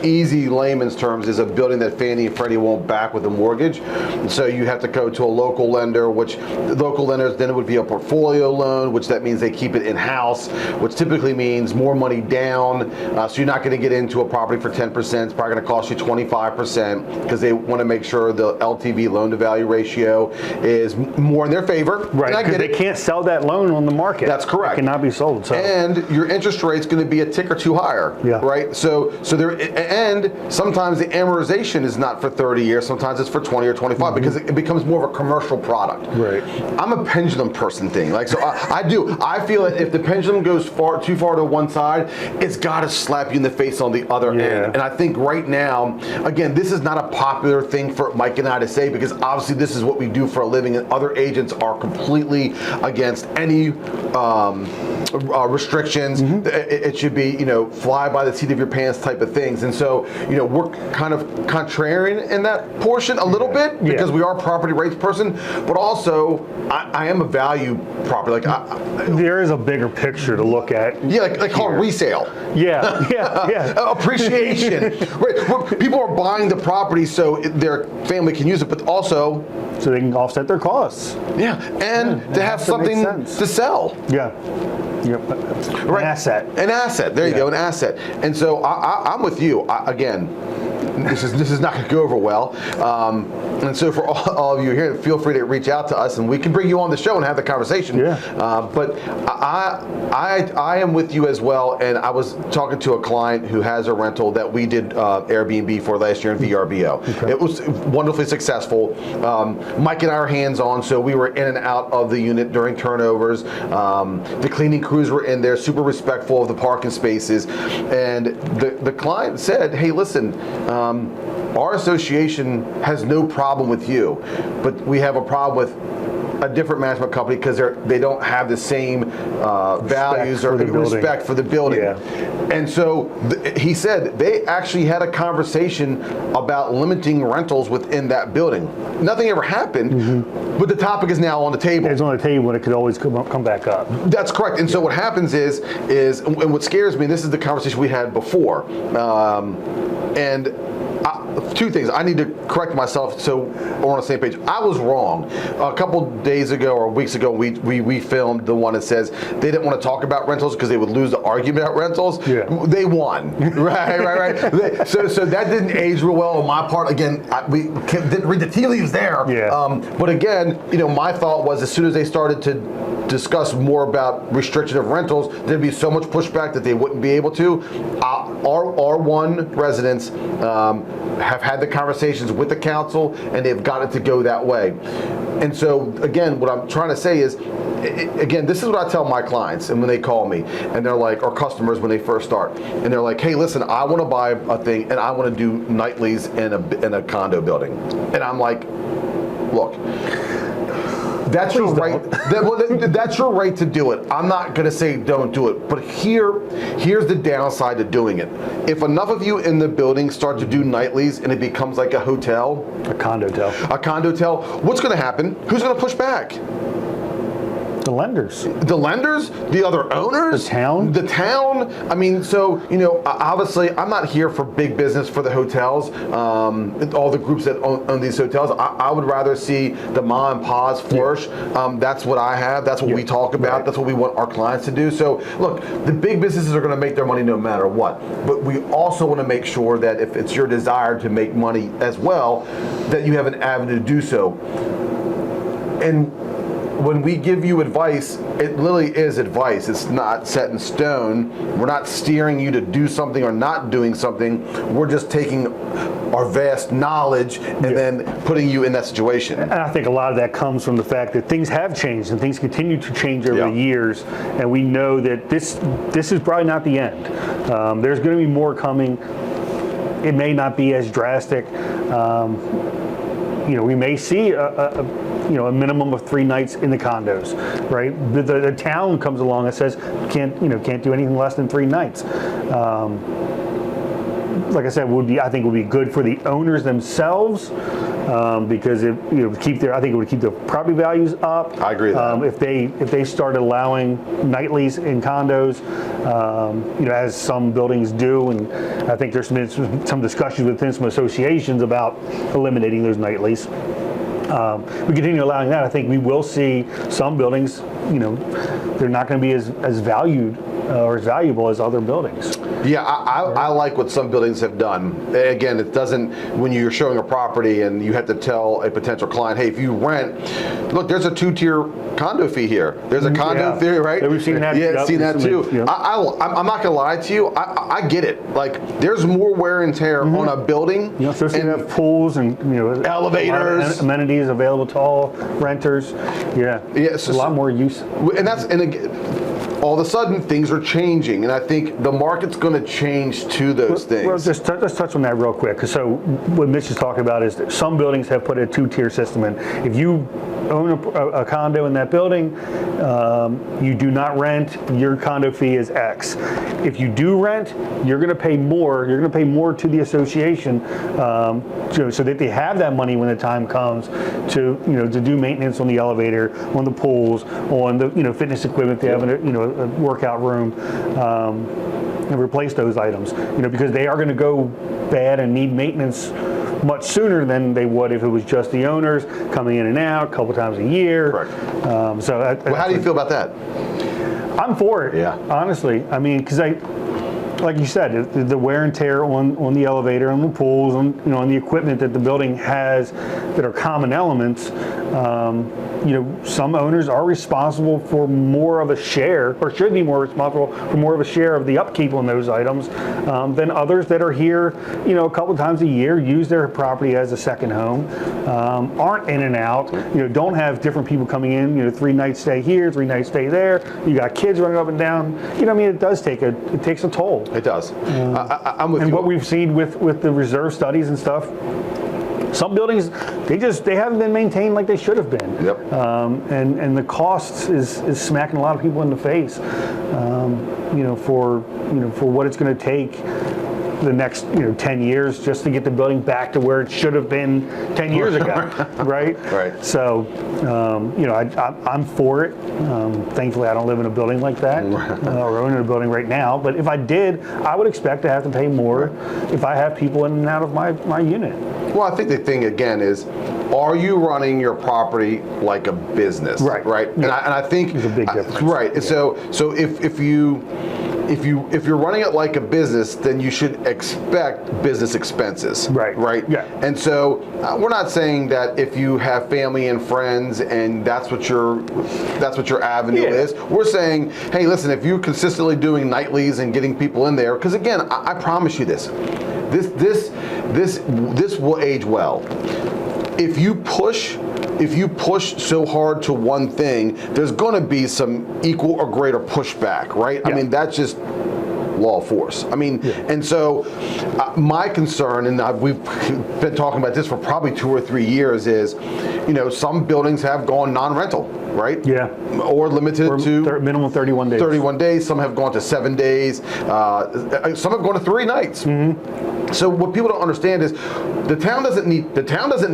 easy layman's terms is a building that Fannie and Freddie won't back with a mortgage. And so you have to go to a local lender, which the local lenders, then it would be a portfolio loan, which that means they keep it in-house, which typically means more money down. So you're not going to get into a property for 10%. It's probably going to cost you 25% because they want to make sure the LTV loan-to-value ratio is more in their favor. Right, because they can't sell that loan on the market. That's correct. It cannot be sold. So. And your interest rate's going to be a tick or two higher, right? So there, and sometimes the amortization is not for 30 years. Sometimes it's for 20 or 25 because it becomes more of a commercial product. Right. I'm a pendulum person thing. Like, so I feel that if the pendulum goes too far to one side, it's got to slap you in the face on the other end. And I think right now, again, this is not a popular thing for Mike and I to say because obviously this is what we do for a living, and other agents are completely against any restrictions. It should be, fly by the seat of your pants type of things. And so, we're kind of contrarian in that portion a little bit because we are a property rights person, but also I am a value property. There is a bigger picture to look at. Yeah, like called resale. Yeah. Appreciation. Right. People are buying the property so their family can use it, but also so they can offset their costs. Yeah, and to have something to sell. Yeah. Yep. Right. An asset. There you go, an asset. And so I'm with you. Again, this is not going to go over well. And so for all of you here, feel free to reach out to us, and we can bring you on the show and have the conversation. Yeah. But I am with you as well. And I was talking to a client who has a rental that we did Airbnb for last year in VRBO. Okay. It was wonderfully successful. Mike and I are hands-on, so we were in and out of the unit during turnovers. The cleaning crews were in there, super respectful of the parking spaces. And the client said, hey, listen, our association has no problem with you, but we have a problem with a different management company because they don't have the same values or respect for the building. Yeah. And so he said they actually had a conversation about limiting rentals within that building. Nothing ever happened, but the topic is now on the table. It's on the table and it could always come back up. That's correct. And so what happens is, and what scares me, this is the conversation we had before, and two things. I need to correct myself so we're on the same page. I was wrong. A couple days ago or weeks ago, we filmed the one that says they didn't want to talk about rentals because they would lose the argument about rentals. Yeah. They won. right. So that didn't age real well on my part. Again, we didn't read the tea leaves there. Yeah. But again, my thought was as soon as they started to discuss more about restriction of rentals, there'd be so much pushback that they wouldn't be able to. Our R1 residents have had the conversations with the council, and they've got it to go that way. And so, again, what I'm trying to say is, again, this is what I tell my clients, and when they call me, and they're like, or customers when they first start, and they're like, hey, listen, I want to buy a thing, and I want to do nightlies in a condo building. And I'm like, look, that's your right. That's your right to do it. I'm not going to say don't do it. But here's the downside to doing it. If enough of you in the building start to do nightlies and it becomes like a hotel, a condotel, what's going to happen? Who's going to push back? The lenders, the other owners, the town. I mean, so obviously, I'm not here for big business for the hotels. All the groups that own these hotels, I would rather see the mom and pa's flourish. That's what I have. That's what we talk about. Right. That's what we want our clients to do. So, look, the big businesses are going to make their money no matter what. But we also want to make sure that if it's your desire to make money as well, that you have an avenue to do so. And when we give you advice, it literally is advice. It's not set in stone. We're not steering you to do something or not doing something. We're just taking our vast knowledge and then putting you in that situation. And I think a lot of that comes from the fact that things have changed and things continue to change over the years. And we know that this is probably not the end. There's going to be more coming. It may not be as drastic. We may see a minimum of 3 nights in the condos, right? The town comes along and says can't do anything less than 3 nights. Like I said, I think would be good for the owners themselves because I think it would keep the property values up. I agree with that. If they start allowing nightlies in condos, as some buildings do, and I think there's been some discussions within some associations about eliminating those nightlies. We continue allowing that. I think we will see some buildings, they're not going to be as valued or as valuable as other buildings. Yeah, I like what some buildings have done. Again, it doesn't, when you're showing a property and you have to tell a potential client, hey, if you rent, look, there's a 2-tier condo fee here. There's a condo fee, right? Yeah, we've seen that. Yeah, seen that too. Yeah. I'm not going to lie to you. I get it. Like, there's more wear and tear on a building. Especially if you have pools and elevators, amenities available to all renters. Yeah, so, a lot more use. And again, all of a sudden things are changing, and I think the market's going to change to those things. Well, let's touch on that real quick. So what Mitch is talking about is that some buildings have put a 2-tier system in. If you own a condo in that building, you do not rent, your condo fee is X. If you do rent, you're going to pay more. You're going to pay more to the association so that they have that money when the time comes to do maintenance on the elevator, on the pools, on the fitness equipment. They have a workout room. And replace those items, because they are going to go bad and need maintenance much sooner than they would if it was just the owners coming in and out a couple times a year. Correct. Well, how do you feel about that? I'm for it. Yeah. Honestly, I mean, because like you said, the wear and tear on the elevator, on the pools, on the equipment that the building has that are common elements. some owners are responsible for more of a share, or should be more responsible for more of a share of the upkeep on those items than others that are here, a couple times a year, use their property as a second home, aren't in and out, don't have different people coming in, 3 nights stay here, 3 nights stay there. You got kids running up and down. It takes a toll. It does. I'm with you. And what we've seen with the reserve studies and stuff, some buildings, they haven't been maintained like they should have been. Yep. And the cost is smacking a lot of people in the face, for what it's going to take the next 10 years just to get the building back to where it should have been 10 years ago, right? Right. So, I'm for it. Thankfully, I don't live in a building like that, or own in a building right now. But if I did, I would expect to have to pay more if I have people in and out of my unit. Well, I think the thing again is, are you running your property like a business? Right. Right. Yeah. And I think there's a big difference. Right. Yeah. So if you're running it like a business, then you should expect business expenses. Right. Right. Yeah. And so we're not saying that if you have family and friends and that's what your avenue is. We're saying, hey, listen, if you're consistently doing nightlies and getting people in there, because again, I promise you this will age well. If you push so hard to one thing, there's going to be some equal or greater pushback, right? Yeah. I mean, that's just law of force. I mean, and so my concern, and we've been talking about this for probably 2 or 3 years, is, some buildings have gone non-rental, right? Yeah. Or limited to minimum 31 days. 31 days. Some have gone to 7 days. Some have gone to 3 nights. Mm-hmm. So what people don't understand is the town doesn't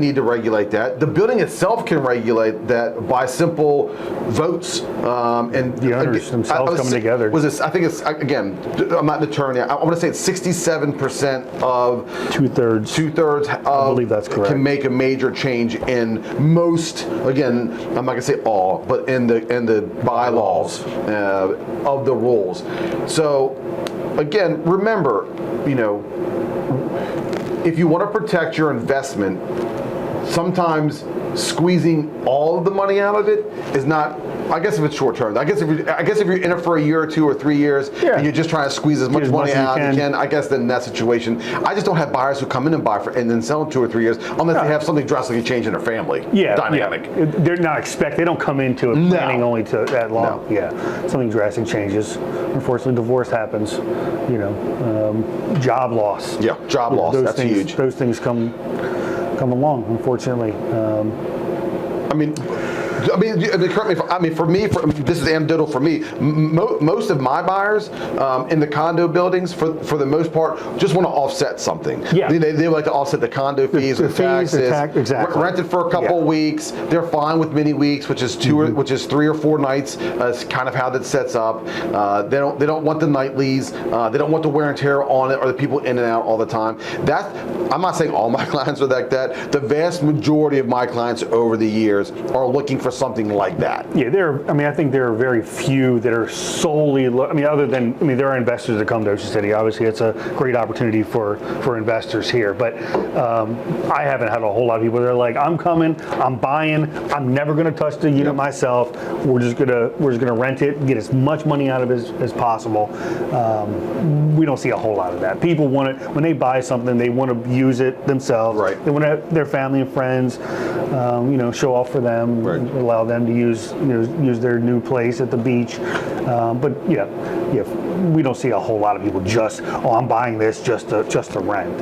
need to regulate that. The building itself can regulate that by simple votes and the owners themselves coming together. I think it's, again, I'm not an attorney. I want to say it's 67% of two-thirds. I believe that's correct. Can make a major change in most. Again, I'm not going to say all, but in the bylaws of the rules. So again, remember, if you want to protect your investment, sometimes squeezing all of the money out of it is not. I guess if it's short term. I guess if you're in it for a year or 2 or 3 years, and you're just trying to squeeze as much money out as you can. I guess then in that situation, I just don't have buyers who come in and buy and then sell in 2 or 3 years unless they have something drastically change in their family dynamic. Yeah. They're not they don't come into it planning only to that long. No. Yeah, something drastic changes. Unfortunately, divorce happens. Job loss. Yeah, job loss. That's huge. Those things come along, unfortunately. Correct me. For me, this is anecdotal for me. Most of my buyers in the condo buildings, for the most part, just want to offset something. Yeah. They like to offset the condo fees and taxes. Exactly. Rent it for a couple of weeks. They're fine with mini weeks, which is 3 or 4 nights. It's kind of how that sets up. They don't want the nightlies. They don't want the wear and tear on it or the people in and out all the time. I'm not saying all my clients are like that. The vast majority of my clients over the years are looking for something like that. Yeah, I think there are very few that are solely, there are investors that come to Ocean City. Obviously, it's a great opportunity for investors here, but I haven't had a whole lot of people that are like, I'm coming, I'm buying, I'm never going to touch the unit myself. We're just gonna rent it, get as much money out of it as possible. We don't see a whole lot of that. People want it when they buy something, they want to use it themselves. Right. They want to have their family and friends, show off for them. Right. Allow them to use their new place at the beach, but we don't see a whole lot of people just I'm buying this just to rent.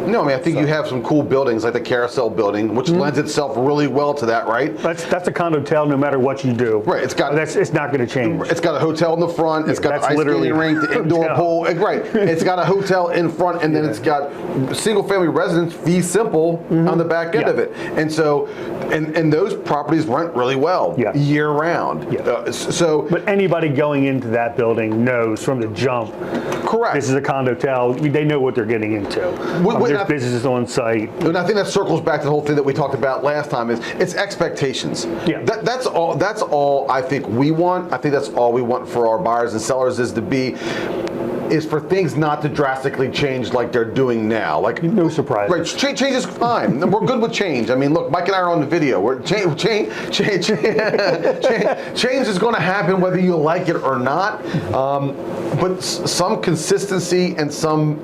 No, I think you have some cool buildings like the Carousel building, which lends itself really well to that, right? That's a condo hotel no matter what you do. Right. It's not going to change. It's got a hotel in the front. It's got the ice skating rink, the indoor pool. Right. It's got a hotel in front, and then it's got single family residence, fee simple on the back end of it. And so, and those properties rent really well year round. Yeah. But anybody going into that building knows from the jump. Correct. This is a condo hotel. They know what they're getting into. There's businesses on site. And I think that circles back to the whole thing that we talked about last time is it's expectations. Yeah. That's all I think we want. I think that's all we want for our buyers and sellers is to be is for things not to drastically change like they're doing now. Like no surprise. Right, change is fine. We're good with change. I mean, look, Mike and I are on the video. Change is going to happen whether you like it or not. But some consistency and some,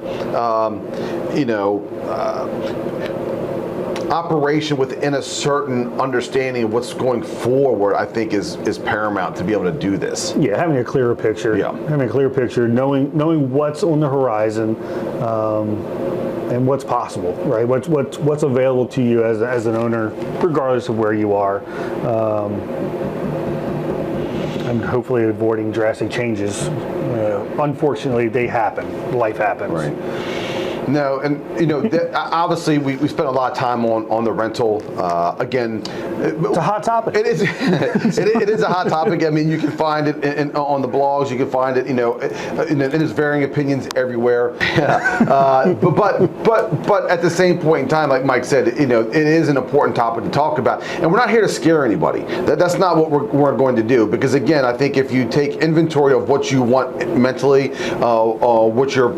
operation within a certain understanding of what's going forward, I think is paramount to be able to do this. Yeah, having a clearer picture. Yeah. Having a clear picture, knowing what's on the horizon, and what's possible, right? What's available to you as an owner, regardless of where you are. And hopefully avoiding drastic changes. Unfortunately, they happen. Life happens. Right. No, and obviously we spent a lot of time on the rental. Again, it's a hot topic. It is. it is a hot topic. I mean, you can find it on the blogs. You can find it, there's varying opinions everywhere. But at the same point in time, like Mike said, it is an important topic to talk about, and we're not here to scare anybody. That's not what we're going to do. Because again, I think if you take inventory of what you want mentally, what your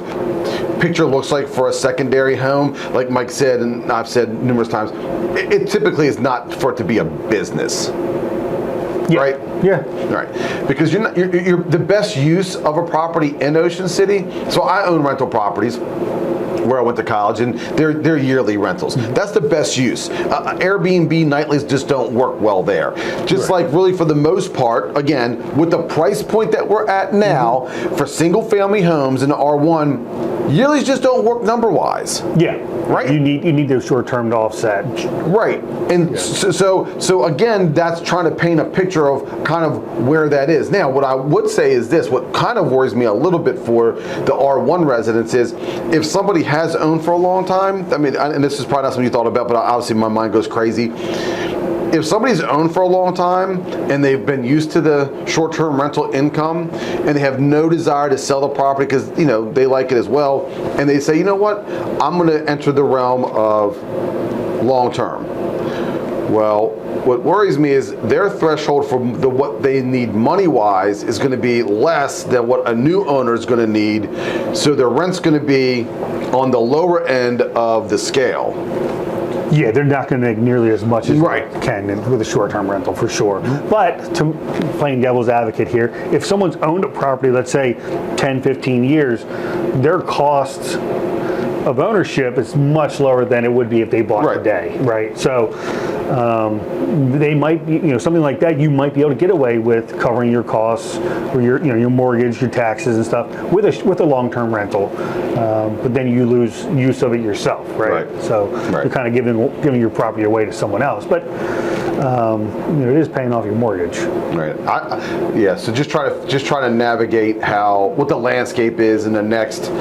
picture looks like for a secondary home, like Mike said, and I've said numerous times, it typically is not for it to be a business. Yeah. Right? Yeah. Right. Because you're the best use of a property in Ocean City. So I own rental properties where I went to college, and they're yearly rentals. That's the best use. Airbnb nightlies just don't work well there. Just like really for the most part, again, with the price point that we're at now, for single family homes in the R1, yearlies just don't work number-wise. Yeah. Right. You need those short-term to offset. Right. And so again, that's trying to paint a picture of kind of where that is. Now, what I would say is this, what kind of worries me a little bit for the R1 residents is if somebody has owned for a long time, I mean, and this is probably not something you thought about, but obviously my mind goes crazy. If somebody's owned for a long time and they've been used to the short-term rental income and they have no desire to sell the property because they like it as well, and they say, you know what, I'm going to enter the realm of long-term. Well, what worries me is their threshold for what they need money-wise is going to be less than what a new owner is going to need, so their rent's going to be on the lower end of the scale. Yeah, they're not going to make nearly as much as Right. they can with a short-term rental, for sure. But to playing devil's advocate here, if someone's owned a property, let's say 10, 15 years, their costs of ownership is much lower than it would be if they bought Right. today, right? So they might be, something like that, you might be able to get away with covering your costs or your mortgage, your taxes and stuff with a long-term rental. But then you lose use of it yourself, right? Right. So Right. you're kind of giving your property away to someone else. But it is paying off your mortgage. Right. So just try to navigate what the landscape is in the next.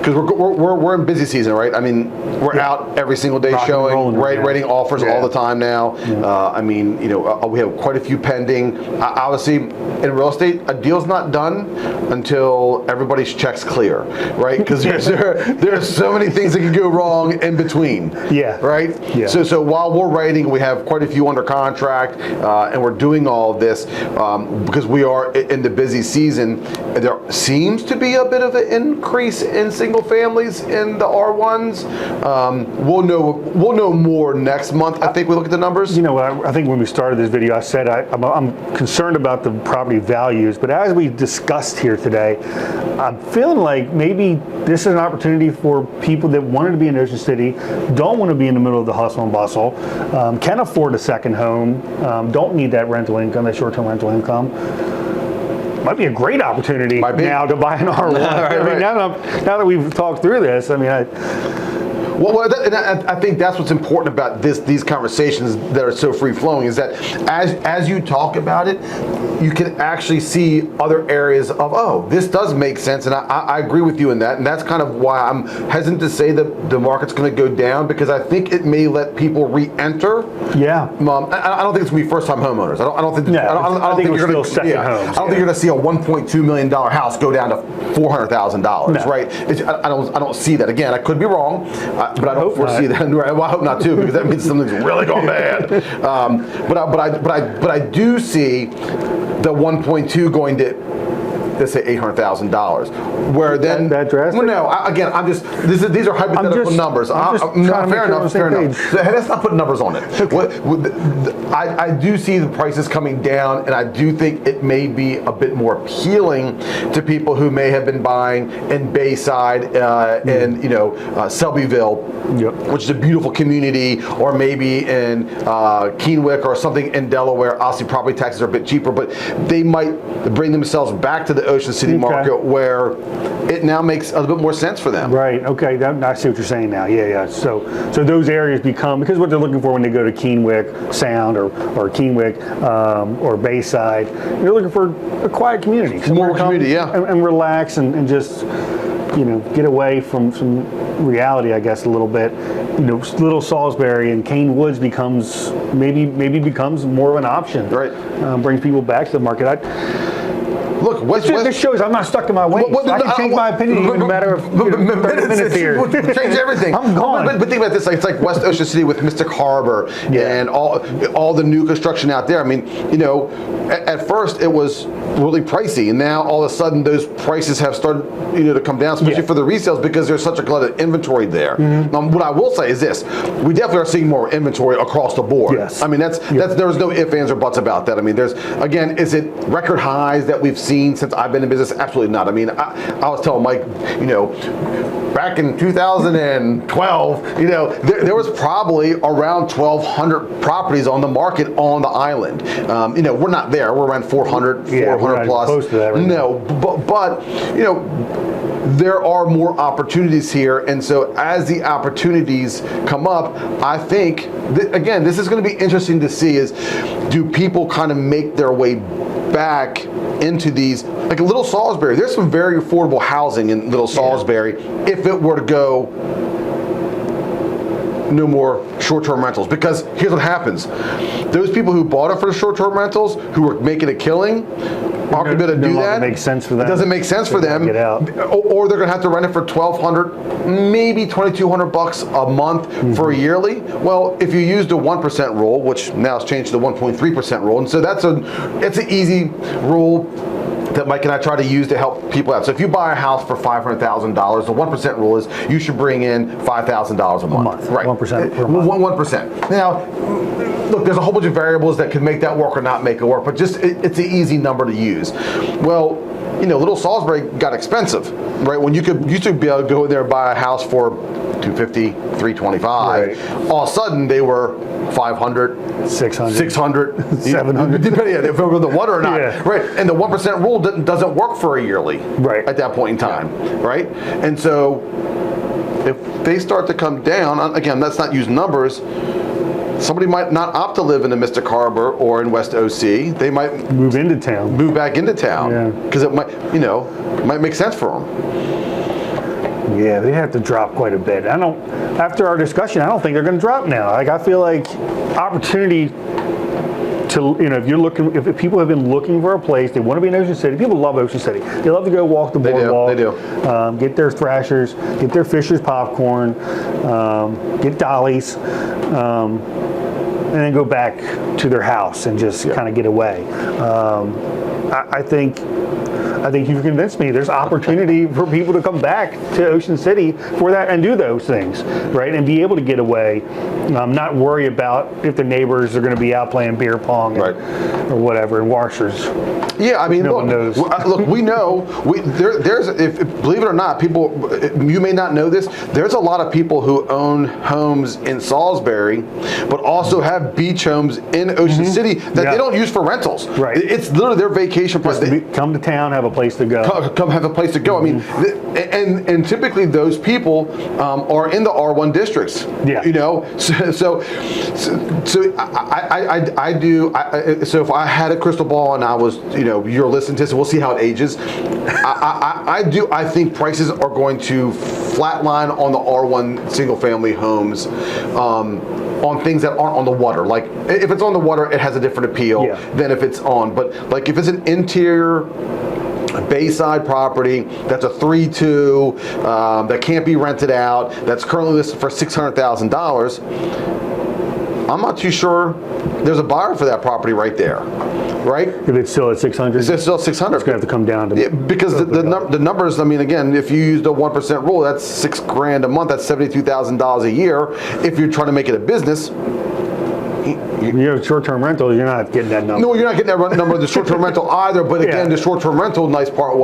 Because we're in busy season, right? I mean, we're out every single day showing, writing offers all the time now. I mean, we have quite a few pending. Obviously, in real estate, a deal's not done until everybody's checks clear, right? Because there are so many things that can go wrong in between. Yeah. Right. Yeah. So while we're writing, we have quite a few under contract, and we're doing all of this because we are in the busy season. There seems to be a bit of an increase in single families in the R1s. We'll know more next month. I think we look at the numbers. I think when we started this video, I said I'm concerned about the property values, but as we discussed here today, I'm feeling like maybe this is an opportunity for people that wanted to be in Ocean City, don't want to be in the middle of the hustle and bustle, can afford a second home, don't need that rental income, that short-term rental income. Might be a great opportunity now to buy an R1. Right, I mean, now that we've talked through this, I mean, I think that's what's important about these conversations that are so free-flowing is that as you talk about it, you can actually see other areas of, this does make sense, and I agree with you in that, and that's kind of why I'm hesitant to say that the market's going to go down, because I think it may let people re-enter. Yeah. I don't think it's going to be first-time homeowners. I don't think. No, I think you're going to second homes. I don't think you're going to see a $1.2 million house go down to $400,000, right? I don't see that. Again, I could be wrong, but I don't foresee that. Well, I hope not too, because that means something's really going bad. But I do see the 1.2 going to that say $800,000. Where then that drastic? Well, no. I'm just. These are hypothetical numbers. Fair enough. So let's not put numbers on it. Okay. I do see the prices coming down, and I do think it may be a bit more appealing to people who may have been buying in Bayside and Selbyville, which is a beautiful community, or maybe in Keenwick or something in Delaware. Obviously, property taxes are a bit cheaper, but they might bring themselves back to the Ocean City market where it now makes a little bit more sense for them. Right. Okay. I see what you're saying now. Yeah. So those areas become, because what they're looking for when they go to Keenwick Sound or Keenwick or Bayside, they're looking for a quiet community, More community, and relax and just get away from some reality, I guess, a little bit. Little Salisbury and Cane Woods becomes becomes more of an option. Right. Brings people back to the market. Look, this shows I'm not stuck in my ways. I can change my opinion in a matter of 30 minutes here. Change everything. I'm gone. But think about this: it's like West Ocean City with Mystic Harbor and all the new construction out there. I mean, at first it was really pricey, and now all of a sudden those prices have started to come down, especially for the resales, because there's such a lot of inventory there. What I will say is this: we definitely are seeing more inventory across the board. Yes. I mean, that's there's no ifs, ands, or buts about that. I mean, is it record highs that we've seen since I've been in business? Absolutely not. I mean, I was telling Mike, back in 2012, there was probably around 1,200 properties on the market on the island. We're not there. We're around 400, 400 plus. Close to that right now. But there are more opportunities here, and so as the opportunities come up, I think again, this is going to be interesting to see: is do people kind of make their way back into these, like Little Salisbury? There's some very affordable housing in Little Salisbury if it were to go no more short-term rentals. Because here's what happens: those people who bought it for the short-term rentals, who were making a killing, aren't going to be able to do that. Makes sense for them. It doesn't make sense for them. Get out. Or they're going to have to rent it for $1,200, maybe $2,200 a month for a yearly. Well, if you use the 1% rule, which now has changed to the 1.3% rule, and so it's an easy rule that Mike and I try to use to help people out. So if you buy a house for $500,000, the 1% rule is you should bring in $5,000 a month. Right. 1% per month. 1%. Now, look, there's a whole bunch of variables that can make that work or not make it work, but just it's an easy number to use. Well, Little Salisbury got expensive, right? When you used to be able to go in there and buy a house for $250, $325, all of a sudden they were $500, $600, $700, depending on if it was the water or not, right? And the 1% rule doesn't work for a yearly, at that point in time, right? And so if they start to come down, again, let's not use numbers. Somebody might not opt to live in the Mystic Harbor or in West OC. They might move into town, move back into town, because it might make sense for them. Yeah, they have to drop quite a bit. After our discussion, I don't think they're going to drop now. Like, I feel like opportunity to, if people have been looking for a place, they want to be in Ocean City. People love Ocean City. They love to go walk the boardwalk. They do. Get their Thrashers, get their Fisher's popcorn, get Dolly's, and then go back to their house and just kind of get away. I think you've convinced me. There's opportunity for people to come back to Ocean City for that and do those things, right? And be able to get away, not worry about if the neighbors are going to be out playing beer pong or whatever, and washers. Yeah, I mean, look, we know there's believe it or not, people, you may not know this. There's a lot of people who own homes in Salisbury, but also have beach homes in Ocean City that they don't use for rentals. Right. It's literally their vacation place. Come to town, have a place to go. Come have a place to go. I mean, and typically those people are in the R1 districts. Yeah. So I do. So if I had a crystal ball and I was, you're listening to this, we'll see how it ages. I think prices are going to flatline on the R1 single family homes. On things that aren't on the water. Like if it's on the water, it has a different appeal than if it's on. But like if it's an interior Bayside property that's a 3-2 that can't be rented out, that's currently listed for $600,000, I'm not too sure there's a buyer for that property right there, right? If it's still at 600, It's still 600. it's going to have to come down to Because the numbers, I mean, again, if you used a 1% rule, that's $6,000 a month. That's $72,000 a year. If you're trying to make it a business, short-term rentals, you're not getting that number. no, you're not getting that number of the short-term rental either. But again, the short-term rental, nice part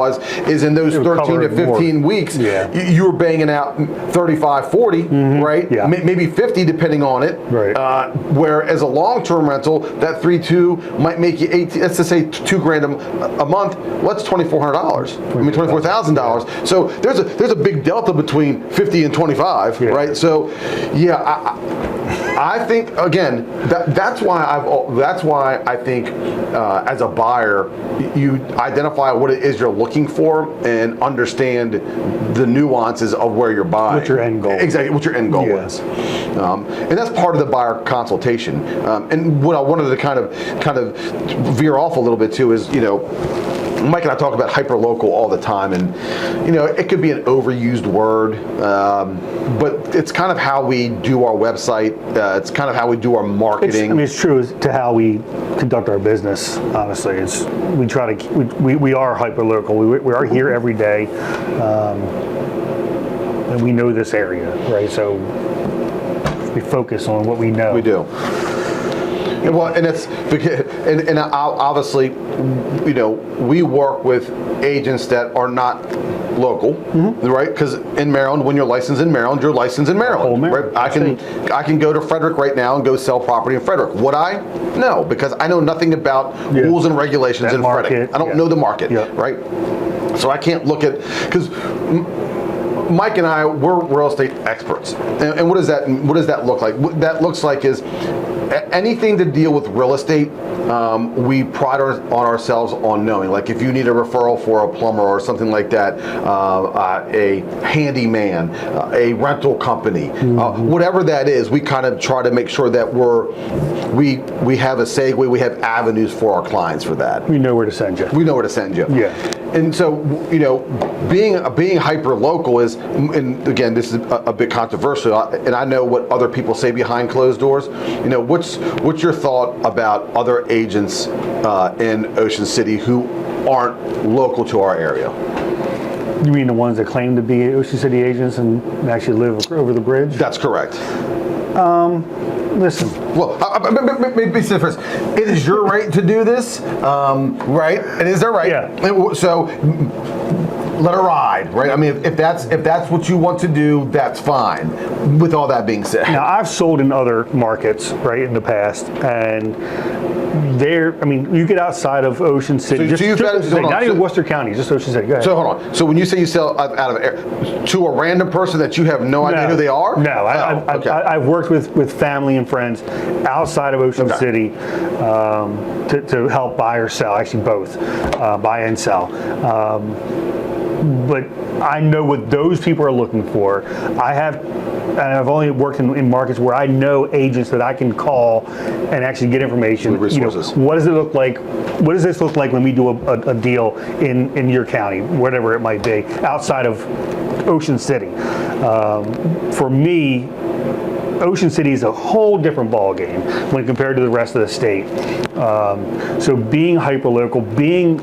is in those 13 to 15 weeks, you were banging out 35, 40, right? Yeah. Maybe 50 depending on it. Right. Whereas a long-term rental, that 3.2 might make you 18. Let's just say $2,000 a month. Well, that's $2,400. I mean, $24,000. So there's a big delta between 50 and 25, right? So, I think again that's why I think as a buyer you identify what it is you're looking for and understand the nuances of where you're buying. What's your end goal? Exactly, what your end goal is, and that's part of the buyer consultation. And what I wanted to kind of veer off a little bit too is Mike and I talk about hyperlocal all the time, and it could be an overused word, but it's kind of how we do our website. It's kind of how we do our marketing. It's true to how we conduct our business. Honestly, we are hyperlocal. We are here every day, and we know this area, right? So we focus on what we know. We do. Well, and it's and obviously, we work with agents that are not local, right? Because in Maryland, when you're licensed in Maryland, you're licensed in Maryland. Right? I can go to Frederick right now and go sell property in Frederick. Would I? No, because I know nothing about rules and regulations in Frederick. I don't know the market, right? So I can't look at because Mike and I, we're real estate experts, and what does that look like? What that looks like is anything to deal with real estate, we pride on ourselves on knowing. Like if you need a referral for a plumber or something like that, a handyman, a rental company, whatever that is, we kind of try to make sure that we have a segue, we have avenues for our clients for that. We know where to send you. We know where to send you. Yeah. And so, being hyper local is, and again, this is a bit controversial, and I know what other people say behind closed doors. What's your thought about other agents in Ocean City who aren't local to our area? You mean the ones that claim to be Ocean City agents and actually live over the bridge? That's correct. Listen. Well, maybe say first. It is your right to do this, right? It is their right. Yeah. So let her ride, right? I mean, if that's what you want to do, that's fine. With all that being said, now I've sold in other markets, right, in the past, and you get outside of Ocean City, not even Worcester County, just Ocean City. Go ahead. So hold on. So when you say you sell out of air to a random person that you have no idea who they are? No, I've worked with family and friends outside of Ocean City to help buy or sell, actually both, buy and sell. But I know what those people are looking for. I've only worked in markets where I know agents that I can call and actually get information. Resources. What does it look like? What does this look like when we do a deal in your county, whatever it might be, outside of Ocean City? For me, Ocean City is a whole different ball game when compared to the rest of the state. So being hyperlocal,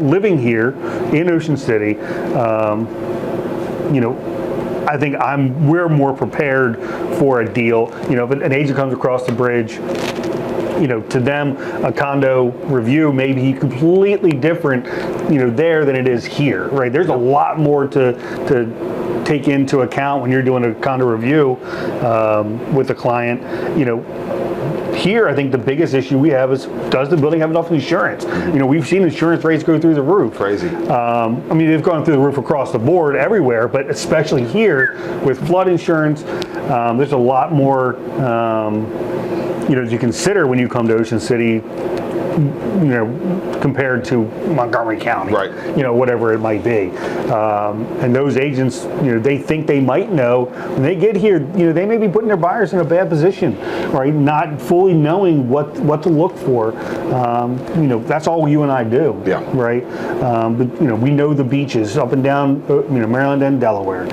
living here in Ocean City, I think we're more prepared for a deal. If an agent comes across the bridge, to them, a condo review may be completely different, there than it is here, right? There's a lot more to take into account when you're doing a condo review with a client. Here, I think the biggest issue we have is, does the building have enough insurance? We've seen insurance rates go through the roof. Crazy. They've gone through the roof across the board everywhere, but especially here with flood insurance, there's a lot more to consider when you come to Ocean City, compared to Montgomery County, right? Whatever it might be. And those agents, they think they might know. When they get here, they may be putting their buyers in a bad position, right? Not fully knowing what to look for. That's all you and I do, right? But we know the beaches up and down, Maryland and Delaware.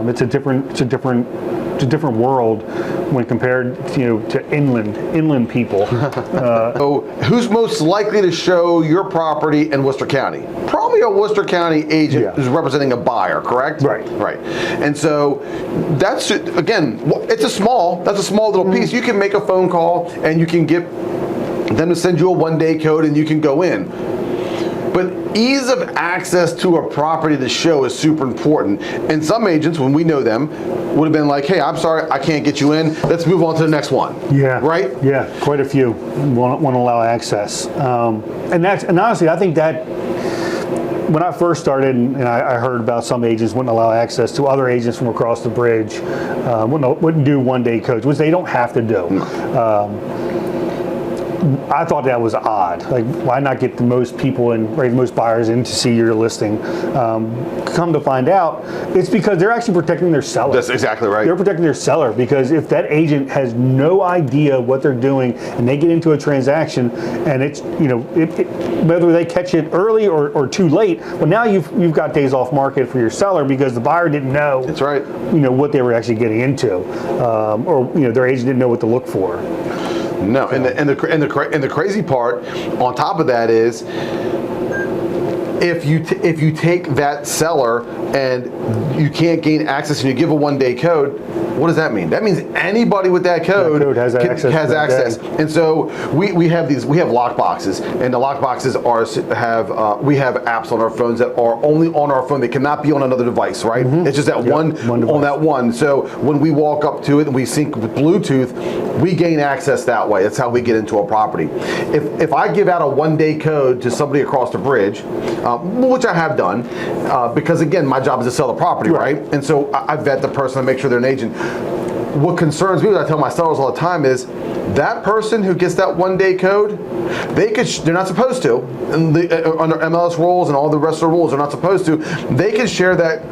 It's a different it's a different world when compared to inland people. So who's most likely to show your property in Worcester County? Probably a Worcester County agent who's representing a buyer, correct? Right. Right. And so that's, again, that's a small little piece. You can make a phone call and you can get them to send you a 1-day code and you can go in. But ease of access to a property to show is super important. And some agents, when we know them, would have been like, hey, I'm sorry, I can't get you in. Let's move on to the next one. Yeah. Right? Yeah, quite a few won't allow access. And honestly, I think that when I first started, and I heard about some agents wouldn't allow access to other agents from across the bridge, wouldn't do 1-day codes, which they don't have to do. I thought that was odd. Like, why not get the most people in, right, the most buyers in to see your listing? Come to find out, it's because they're actually protecting their seller. That's exactly right. They're protecting their seller, because if that agent has no idea what they're doing and they get into a transaction and it's, whether they catch it early or too late, well, now you've got days off market for your seller because the buyer didn't know. That's right. What they were actually getting into, or their agent didn't know what to look for. No, and the crazy part on top of that is, if you take that seller and you can't gain access and you give a 1-day code, what does that mean? That means anybody with that code, has access. And so we have lock boxes, and the lock boxes we have apps on our phones that are only on our phone. They cannot be on another device, right? It's just that one device. On that one. So when we walk up to it and we sync with Bluetooth, we gain access that way. That's how we get into a property. If I give out a 1-day code to somebody across the bridge, which I have done, because again, my job is to sell the property, right? And so I vet the person and make sure they're an agent. What concerns me, what I tell my sellers all the time, is that person who gets that 1-day code, they're not supposed to, and under MLS rules and all the rest of the rules, they're not supposed to. They can share that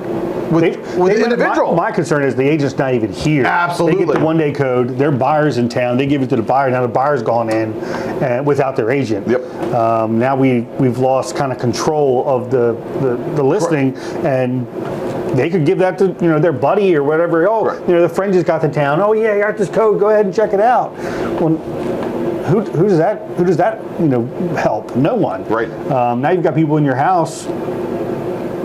with the individual. My concern is the agent's not even here. Absolutely. They get the 1-day code, their buyer's in town, they give it to the buyer, now the buyer's gone in without their agent. Yep. Now we've lost kind of control of the listing, and they could give that to their buddy or whatever. The friend just got to town. Oh yeah, I got this code. Go ahead and check it out. Well, who does that help? No one. Right. Now you've got people in your house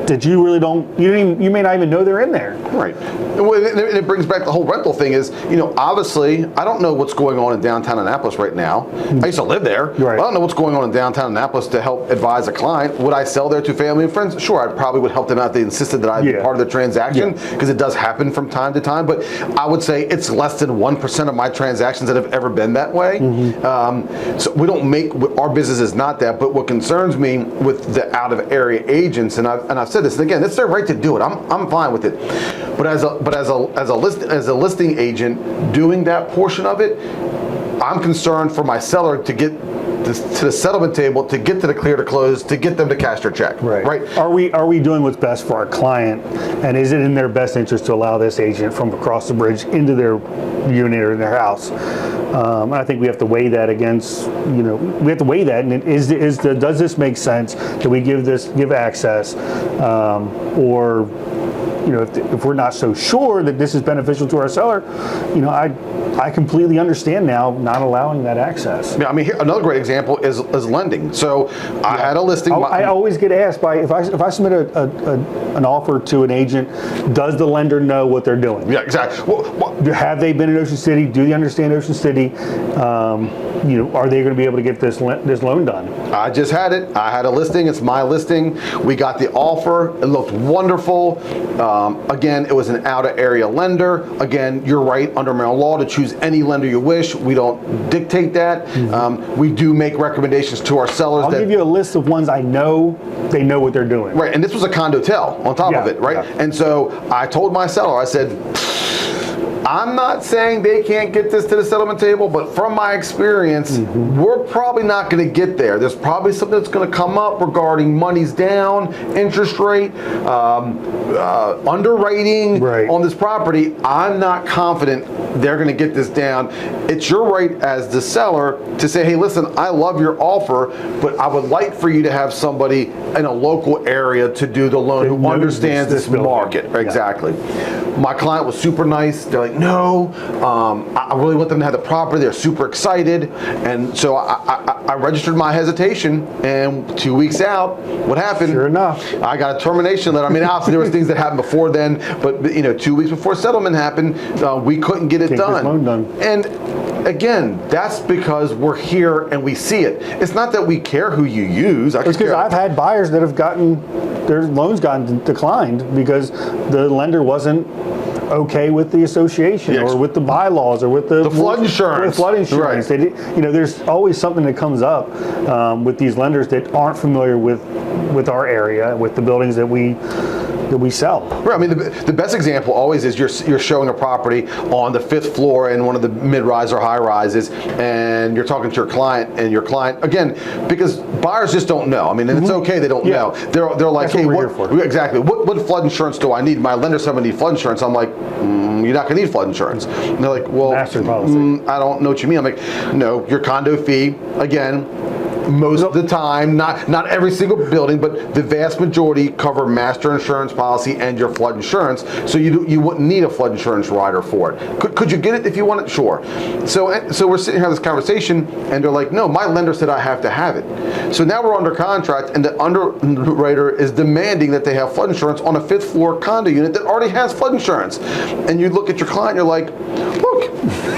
that you really you may not even know they're in there. Right. And it brings back the whole rental thing is, obviously, I don't know what's going on in downtown Annapolis right now. I used to live there. Right. I don't know what's going on in downtown Annapolis to help advise a client. Would I sell there to family and friends? Sure, I probably would help them out if they insisted that I be part of the transaction, because it does happen from time to time. But I would say it's less than 1% of my transactions that have ever been that way. So we don't our business is not that. But what concerns me with the out-of-area agents, and I've said this, and again, it's their right to do it. I'm fine with it. But as a listing agent doing that portion of it, I'm concerned for my seller to get to the settlement table, to get to the clear to close, to get them to cash their check. Right. Are we doing what's best for our client, and is it in their best interest to allow this agent from across the bridge into their unit or in their house? And I think we have to weigh that against, we have to weigh that, and does this make sense? Do we give access, or if we're not so sure that this is beneficial to our seller, I completely understand now not allowing that access. Yeah, I mean, another great example is lending. So I had a listing. I always get asked if I submit an offer to an agent, does the lender know what they're doing? Yeah, exactly. Have they been in Ocean City? Do they understand Ocean City? Are they going to be able to get this loan done? I just had it. I had a listing. It's my listing. We got the offer. It looked wonderful. Again, it was an out-of-area lender. Again, you're right, under Maryland law, to choose any lender you wish. We don't dictate that. We do make recommendations to our sellers. I'll give you a list of ones I know they know what they're doing. Right, and this was a condotel on top of it, right? Yeah. And so I told my seller, I said, I'm not saying they can't get this to the settlement table, but from my experience, we're probably not going to get there. There's probably something that's going to come up regarding money's down, interest rate, underwriting on this property. I'm not confident they're going to get this down. It's your right as the seller to say, hey, listen, I love your offer, but I would like for you to have somebody in a local area to do the loan who understands this market. Yeah. Exactly. My client was super nice. They're like, no, I really want them to have the property. They're super excited. And so I registered my hesitation, and 2 weeks out, what happened? Sure enough. I got a termination letter. I mean, obviously there was things that happened before then, but 2 weeks before settlement happened, we couldn't get it done. Loan done. And again, that's because we're here and we see it. It's not that we care who you use. It's because I've had buyers that have gotten their loans gotten declined because the lender wasn't okay with the association or with the bylaws or with the flood insurance. With flood insurance. Right. They did, there's always something that comes up with these lenders that aren't familiar with our area, with the buildings that we sell. Right. I mean, the best example always is you're showing a property on the 5th floor in one of the mid-rise or high-rises, and you're talking to your client, and your client, again, because buyers just don't know. I mean, and it's okay they don't know. They're like, That's hey, what we're here for. Exactly. What flood insurance do I need? My lender's telling me I need flood insurance. I'm like, you're not going to need flood insurance. And they're like, well, Master policy. I don't know what you mean. I'm like, no, your condo fee, again, most of the time, not every single building, but the vast majority cover master insurance policy and your flood insurance, so you wouldn't need a flood insurance rider for it. Could you get it if you want it? Sure. So we're sitting here having this conversation, and they're like, no, my lender said I have to have it. So now we're under contract, and the underwriter is demanding that they have flood insurance on a 5th floor condo unit that already has flood insurance. And you look at your client, you're like, look,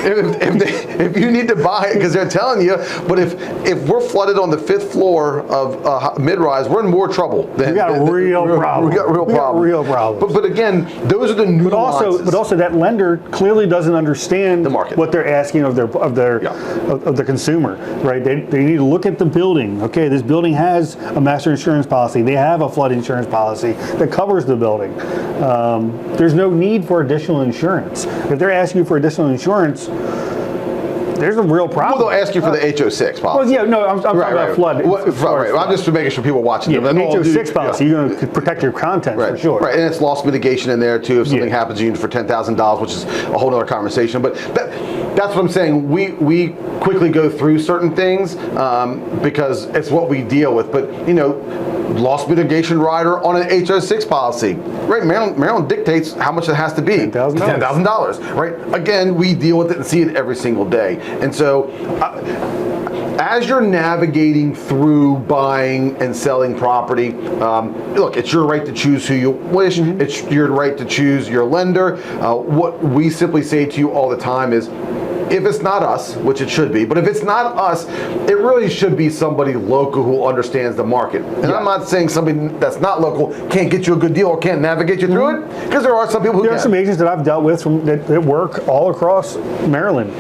if you need to buy it because they're telling you, but if we're flooded on the 5th floor of mid-rise, we're in more trouble. We got a real problem. We got real problems. But again, those are the nuances. But also that lender clearly doesn't understand the market, what they're asking of the consumer, right? They need to look at the building. Okay, this building has a master insurance policy. They have a flood insurance policy that covers the building. There's no need for additional insurance. If they're asking you for additional insurance, there's a real problem. Well, they'll ask you for the HO6 policy. Well, yeah, no, I'm talking about flood. Right. I'm just making sure people watching. Yeah, the HO6 policy, you're going to protect your content for sure. Right, and it's loss mitigation in there too. If something happens to you for $10,000, which is a whole other conversation. But that's what I'm saying. We quickly go through certain things because it's what we deal with. But loss mitigation rider on an HO6 policy, right? Maryland dictates how much it has to be. $10,000, right? Again, we deal with it and see it every single day. And so, as you're navigating through buying and selling property, look, it's your right to choose who you wish. It's your right to choose your lender. What we simply say to you all the time is, if it's not us, which it should be, but if it's not us, it really should be somebody local who understands the market. And I'm not saying somebody that's not local can't get you a good deal or can't navigate you through it, because there are some people who can. There are some agents that I've dealt with that work all across Maryland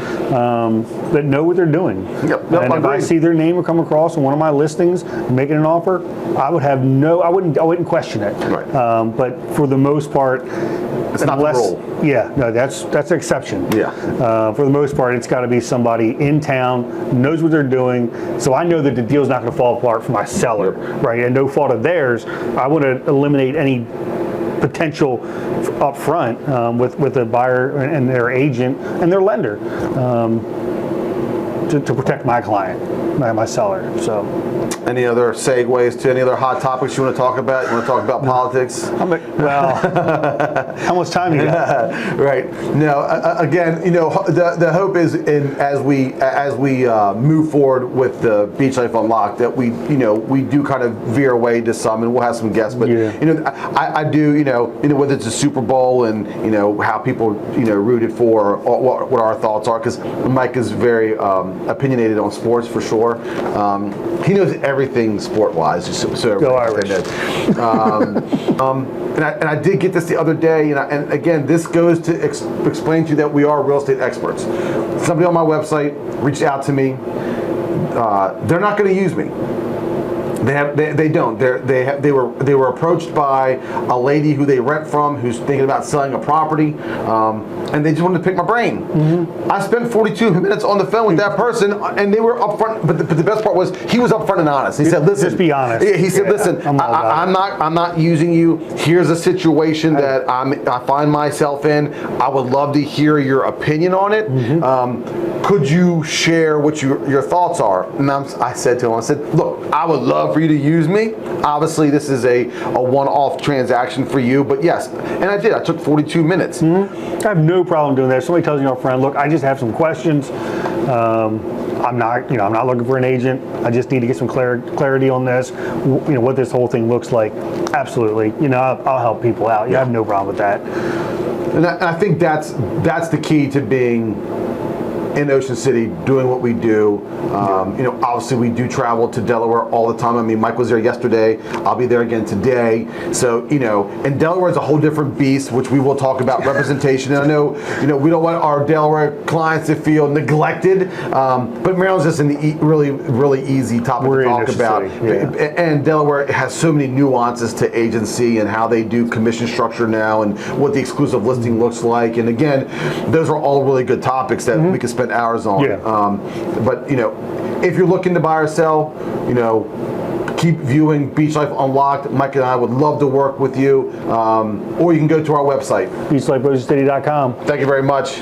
that know what they're doing. And if I see their name come across on one of my listings making an offer, I wouldn't question it. Right. But for the most part, it's not the rule. Yeah, no, that's an exception. Yeah. For the most part, it's got to be somebody in town, knows what they're doing, so I know that the deal's not going to fall apart for my seller, right? And no fault of theirs. I want to eliminate any potential up front with the buyer and their agent and their lender to protect my client, my seller. So. Any other segues to any other hot topics you want to talk about? You want to talk about politics? Well, how much time you got? Right. No. Again, the hope is, as we move forward with the BeachLife UnLocked, that we do kind of veer away to some, and we'll have some guests. But I do, whether it's a Super Bowl and how people rooted for, or what our thoughts are, because Mike is very opinionated on sports for sure. He knows everything sport-wise, so Go Irish. And I did get this the other day, and again, this goes to explain to you that we are real estate experts. Somebody on my website reached out to me. They're not going to use me. They don't. They were approached by a lady who they rent from, who's thinking about selling a property, and they just wanted to pick my brain. I spent 42 minutes on the phone with that person, and they were upfront. But the best part was he was upfront and honest. He said, "Listen, just be honest." He said, "Listen, I'm not using you. Here's a situation that I find myself in. I would love to hear your opinion on it. Could you share what your thoughts are?" And I said to him, I said, "Look, I would love for you to use me. Obviously, this is a one-off transaction for you, but yes, and I did. I took 42 minutes. I have no problem doing that. If somebody tells me, friend, look, I just have some questions. I'm not looking for an agent. I just need to get some clarity on this. What this whole thing looks like. Absolutely. I'll help people out. I have no problem with that. And I think that's the key to being in Ocean City, doing what we do. Obviously we do travel to Delaware all the time. I mean, Mike was there yesterday. I'll be there again today. So, and Delaware is a whole different beast, which we will talk about representation. And I know, we don't want our Delaware clients to feel neglected, but Maryland's just an really, really easy topic to talk about. And Delaware has so many nuances to agency and how they do commission structure now and what the exclusive listing looks like. And again, those are all really good topics that we can spend hours on. But if you're looking to buy or sell, keep viewing BeachLife Unlocked. Mike and I would love to work with you. Or you can go to our website, BeachLifeOceanCity.com. Thank you very much.